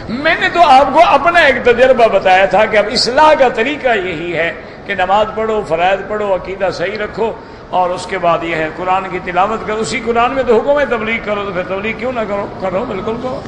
میں نے تو آپ کو اپنا ایک تجربہ بتایا تھا کہ اب اصلاح کا طریقہ یہی ہے کہ نماز پڑھو، فرائض پڑھو، عقیدہ صحیح رکھو، اور اس کے بعد یہ ہے قرآن کی تلاوت کرو. اسی قرآن میں تو حکم ہے تبلیغ کرو، تو پھر تبلیغ کیوں نہ کرو؟ کرو، بالکل کرو.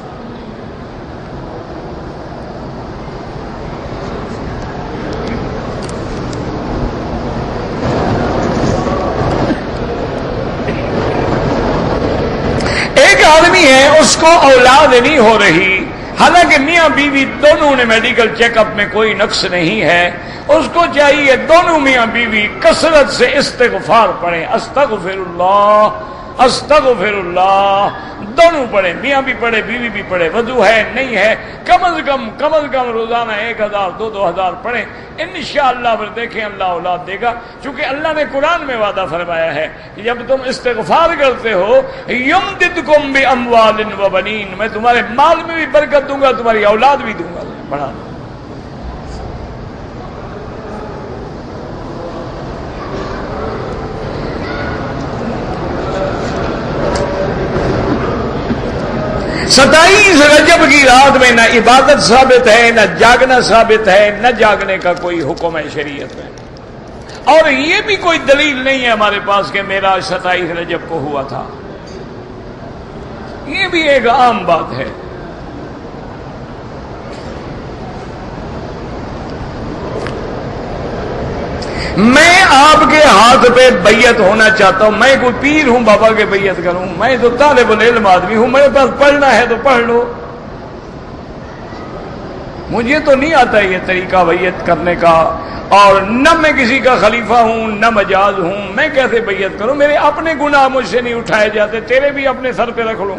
ایک آدمی ہے، اس کو اولاد نہیں ہو رہی، حالانکہ میاں بیوی دونوں نے میڈیکل چیک اپ میں کوئی نقص نہیں ہے. اس کو چاہیے دونوں میاں بیوی کثرت سے استغفار پڑھیں، استغفر اللہ استغفر اللہ، دونوں پڑھیں، میاں بھی پڑھے، بیوی بھی پڑھے. وضو ہے نہیں ہے، کم از کم روزانہ 1000 2000 پڑھیں. انشاءاللہ پھر دیکھیں اللہ اولاد دے گا. چونکہ اللہ نے قرآن میں وعدہ فرمایا ہے کہ جب تم استغفار کرتے ہو، یمددکم باموال و بنین، میں تمہارے مال میں بھی برکت دوں گا، تمہاری اولاد بھی دوں گا. بڑھا ستائیس رجب کی رات میں نہ عبادت ثابت ہے، نہ جاگنا ثابت ہے، نہ جاگنے کا کوئی حکم ہے شریعت میں. اور یہ بھی کوئی دلیل نہیں ہے ہمارے پاس کہ معراج 27 رجب کو ہوا تھا. یہ بھی ایک عام بات ہے. میں آپ کے ہاتھ پہ بیعت ہونا چاہتا ہوں. میں کوئی پیر ہوں بابا کے بیعت کروں؟ میں تو طالب العلم آدمی ہوں، میرے پاس پڑھنا ہے تو پڑھ لو. مجھے تو نہیں آتا یہ طریقہ بیعت کرنے کا، اور نہ میں کسی کا خلیفہ ہوں نہ مجاز ہوں. میں کیسے بیعت کروں؟ میرے اپنے گناہ مجھ سے نہیں اٹھائے جاتے، تیرے بھی اپنے سر پہ رکھ لوں.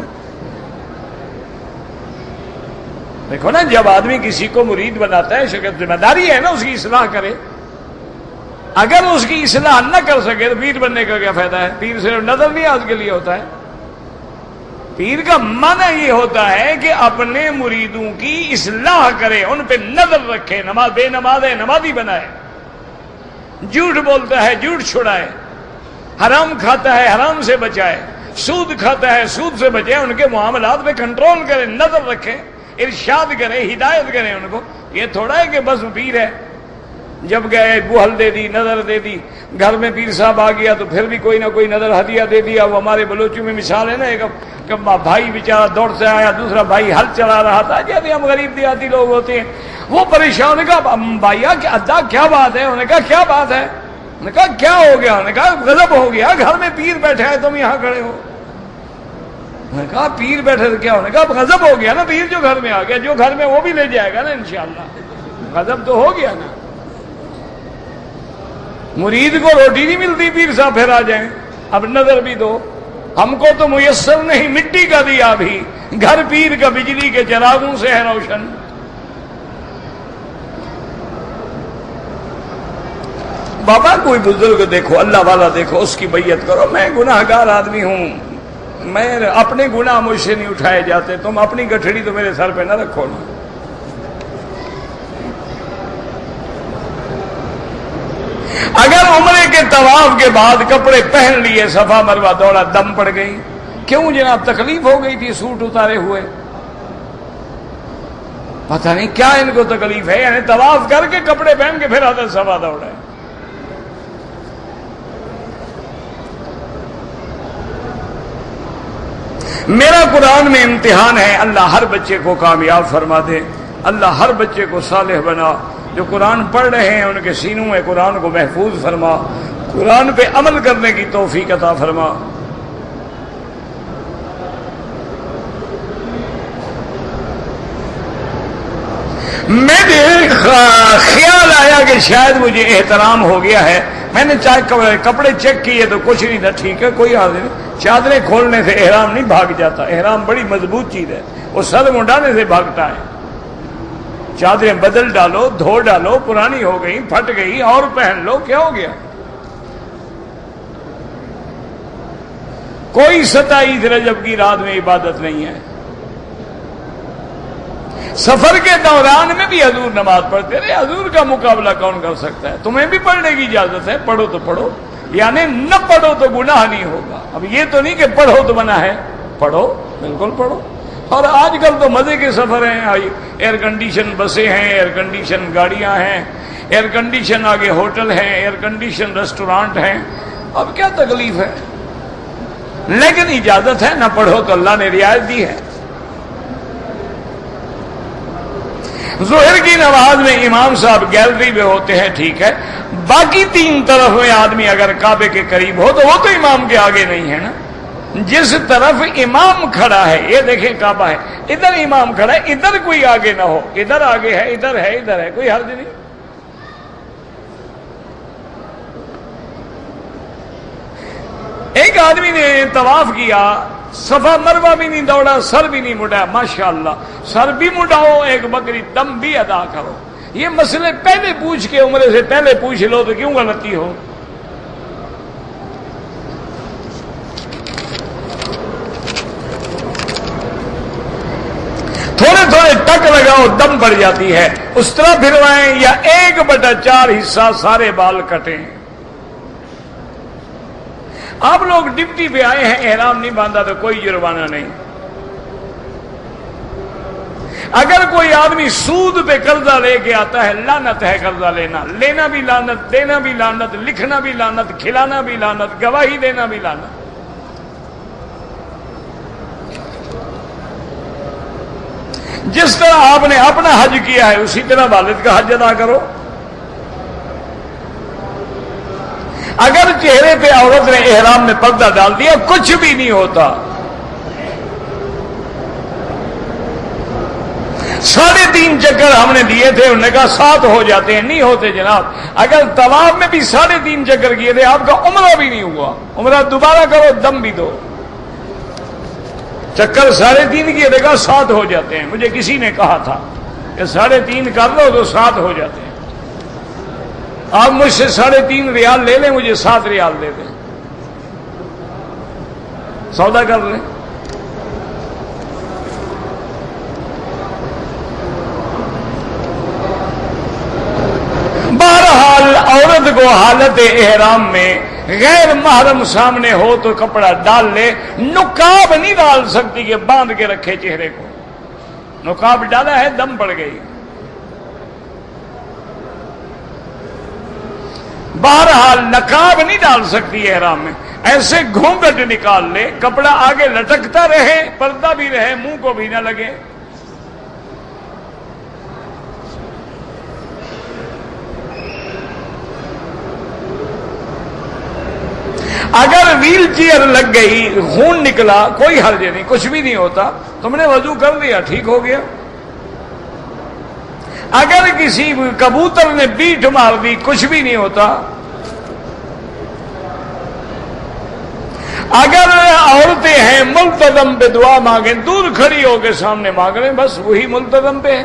دیکھو نا، جب آدمی کسی کو مرید بناتا ہے، شکر ذمہ داری ہے نا اس کی اصلاح کرے. اگر اس کی اصلاح نہ کر سکے تو پیر بننے کا کیا فائدہ ہے؟ پیر صرف نظر نیاز کے لیے ہوتا ہے. پیر کا معنی یہ ہوتا ہے کہ اپنے مریدوں کی اصلاح کرے، ان پہ نظر رکھے، نماز بے نماز ہے نمازی بنائے، جھوٹ بولتا ہے جھوٹ چھڑائے، حرام کھاتا ہے حرام سے بچائے، سود کھاتا ہے سود سے بچائے. ان کے معاملات پہ کنٹرول کرے، نظر رکھے، ارشاد کرے، ہدایت کرے ان کو. یہ تھوڑا ہے کہ بس پیر ہے، جب گئے بوہل دے دی، نظر دے دی. گھر میں پیر صاحب آ گیا تو پھر بھی کوئی نہ کوئی نظر ہدیہ دے دیا. وہ ہمارے بلوچوں میں مثال ہے نا، ایک بھائی بیچارہ دوڑ سے آیا، دوسرا بھائی ہل چلا رہا تھا. جیسے ہم غریب دیہاتی لوگ ہوتے ہیں، وہ پریشان. نے کہا بھائیا ادا کیا بات ہے؟ انہوں نے کہا کیا بات ہے؟ انہوں نے کہا کیا ہو گیا؟ انہوں نے کہا غضب ہو گیا، گھر میں پیر بیٹھا ہے تم یہاں کھڑے ہو. انہوں نے کہا پیر بیٹھے تو کیا؟ انہوں نے کہا غضب ہو گیا نا، پیر جو گھر میں آ گیا، جو گھر میں وہ بھی لے جائے گا نا انشاءاللہ. غضب تو ہو گیا نا. مرید کو روٹی نہیں ملتی، پیر صاحب پھر آ جائیں اب نظر بھی دو. ہم کو تو میسر نہیں، مٹی کا دیا بھی، گھر پیر کا بجلی کے چراغوں سے ہے روشن. بابا کوئی بزرگ دیکھو، اللہ والا دیکھو، اس کی بیعت کرو. میں گناہ گار آدمی ہوں، میں اپنے گناہ مجھ سے نہیں اٹھائے جاتے. تم اپنی گٹھڑی تو میرے سر پہ نہ رکھو نا. اگر عمرے کے طواف کے بعد کپڑے پہن لیے، صفا مروہ دوڑا، دم پڑ گئی، کیوں جناب؟ تکلیف ہو گئی تھی سوٹ اتارے ہوئے، پتہ نہیں کیا ان کو تکلیف ہے. یعنی طواف کر کے کپڑے پہن کے پھر حضرت صفا دوڑا ہے. میرا قرآن میں امتحان ہے. اللہ ہر بچے کو کامیاب فرما دے، اللہ ہر بچے کو صالح بنا. جو قرآن پڑھ رہے ہیں ان کے سینوں میں قرآن کو محفوظ فرما، قرآن پہ عمل کرنے کی توفیق عطا فرما. میرے خیال آیا کہ شاید مجھے احترام ہو گیا ہے. میں نے کپڑے چیک کیے تو کچھ نہیں تھا. ٹھیک ہے، کوئی حال نہیں. چادریں کھولنے سے احرام نہیں بھاگ جاتا. احرام بڑی مضبوط چیز ہے، وہ سر منڈانے سے بھاگتا ہے. چادریں بدل ڈالو، دھو ڈالو، پرانی ہو گئی، پھٹ گئی، اور پہن لو، کیا ہو گیا؟ کوئی 27 رجب کی رات میں عبادت نہیں ہے. سفر کے دوران میں بھی حضور نماز پڑھتے رہے. حضور کا مقابلہ کون کر سکتا ہے؟ تمہیں بھی پڑھنے کی اجازت ہے، پڑھو تو پڑھو. یعنی نہ پڑھو تو گناہ نہیں ہوگا. اب یہ تو نہیں کہ پڑھو تو منع ہے، پڑھو، بالکل پڑھو. اور آج کل تو مزے کے سفر ہیں، ایئر کنڈیشن بسیں ہیں، ایئر کنڈیشن گاڑیاں ہیں، ایئر کنڈیشن آگے ہوٹل ہیں، ایئر کنڈیشن ریسٹورانٹ ہیں. اب کیا تکلیف ہے؟ لیکن اجازت ہے، نہ پڑھو تو اللہ نے رعایت دی ہے. ظہر کی نماز میں امام صاحب گیلری میں ہوتے ہیں، ٹھیک ہے. باقی 3 طرف میں آدمی اگر کعبے کے قریب ہو تو وہ تو امام کے آگے نہیں ہے نا. جس طرف امام کھڑا ہے، یہ دیکھیں کعبہ ہے، ادھر امام کھڑا ہے، ادھر کوئی آگے نہ ہو، ادھر آگے ہے، ادھر ہے، ادھر ہے، کوئی حرج نہیں. ایک آدمی نے طواف کیا، صفا مروہ بھی نہیں دوڑا، سر بھی نہیں مڑا. ماشاءاللہ، سر بھی مڑاؤ، ایک بکری دم بھی ادا کرو. یہ مسئلے پہلے پوچھ کے، عمرے سے پہلے پوچھ لو تو کیوں غلطی ہو. تھوڑے تھوڑے ٹک لگاؤ، دم بڑھ جاتی ہے. اس طرح پھروائیں یا 1/4 حصہ سارے بال کٹیں. آپ لوگ ڈپٹی پہ آئے ہیں، احرام نہیں باندھا تو کوئی جرمانہ نہیں. اگر کوئی آدمی سود پہ قرضہ لے کے آتا ہے، لعنت ہے قرضہ لینا. لینا بھی لعنت، دینا بھی لعنت، لکھنا بھی لعنت، کھلانا بھی لعنت، گواہی دینا بھی لعنت. جس طرح آپ نے اپنا حج کیا ہے اسی طرح والد کا حج ادا کرو. اگر چہرے پہ عورت نے احرام میں پردہ ڈال دیا کچھ بھی نہیں ہوتا. 3.5 چکر ہم نے دیے تھے، انہوں نے کہا 7 ہو جاتے ہیں. نہیں ہوتے جناب. اگر طواف میں بھی 3.5 چکر کیے تھے، آپ کا عمرہ بھی نہیں ہوا. عمرہ دوبارہ کرو، دم بھی دو. چکر 3.5 کیے تھے، کہا 7 ہو جاتے ہیں. مجھے کسی نے کہا تھا کہ 3.5 کر لو تو 7 ہو جاتے ہیں. آپ مجھ سے 3.5 ریال لے لیں، مجھے 7 ریال دے دیں، سودا کر لیں. بہرحال عورت کو حالت احرام میں غیر محرم سامنے ہو تو کپڑا ڈال لے. نقاب نہیں ڈال سکتی کہ باندھ کے رکھے چہرے کو. نقاب ڈالا ہے، دم پڑ گئی. بہرحال نقاب نہیں ڈال سکتی احرام میں. ایسے گھونگھٹ نکال لے، کپڑا آگے لٹکتا رہے، پردہ بھی رہے، منہ کو بھی نہ لگے. اگر ویل چیئر لگ گئی، خون نکلا، کوئی حرج نہیں، کچھ بھی نہیں ہوتا. تم نے وضو کر لیا، ٹھیک ہو گیا. اگر کسی کبوتر نے بیٹھ مار دی، کچھ بھی نہیں ہوتا. اگر عورتیں ہیں ملتزم پہ دعا مانگیں، دور کھڑی ہو کے سامنے مانگ رہے ہیں، بس وہی ملتزم پہ ہے.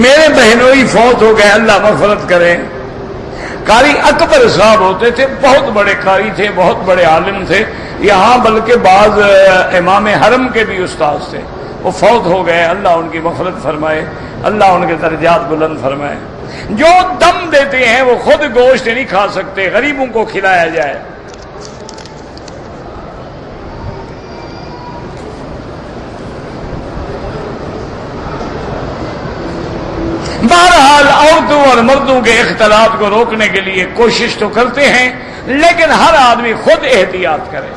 میرے بہنوئی فوت ہو گئے، اللہ مغفرت کرے. قاری اکبر صاحب ہوتے تھے، بہت بڑے قاری تھے، بہت بڑے عالم تھے. یہاں بلکہ بعض امام حرم کے بھی استاد تھے. وہ فوت ہو گئے، اللہ ان کی مغفرت فرمائے، اللہ ان کے درجات بلند فرمائے. جو دم دیتے ہیں وہ خود گوشت نہیں کھا سکتے، غریبوں کو کھلایا جائے. بہرحال عورتوں اور مردوں کے اختلاط کو روکنے کے لیے کوشش تو کرتے ہیں، لیکن ہر آدمی خود احتیاط کرے.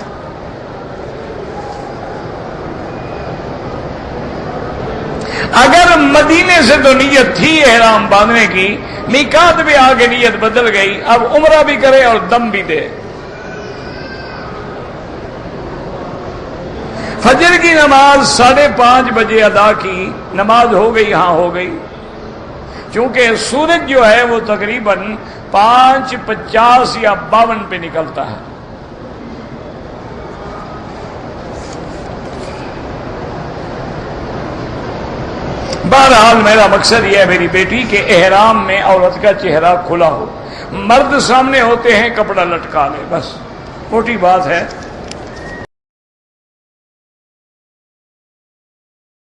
اگر مدینے سے تو نیت تھی احرام باندھنے کی، میقات بھی آگے نیت بدل گئی، اب عمرہ بھی کرے اور دم بھی دے. فجر کی نماز 5:30 بجے ادا کی، نماز ہو گئی، ہاں ہو گئی. چونکہ سورج جو ہے وہ تقریباً 5:50 یا 52 پہ نکلتا ہے. بہرحال میرا مقصد یہ ہے میری بیٹی کہ احرام میں عورت کا چہرہ کھلا ہو. مرد سامنے ہوتے ہیں، کپڑا لٹکا لے، بس موٹی بات ہے.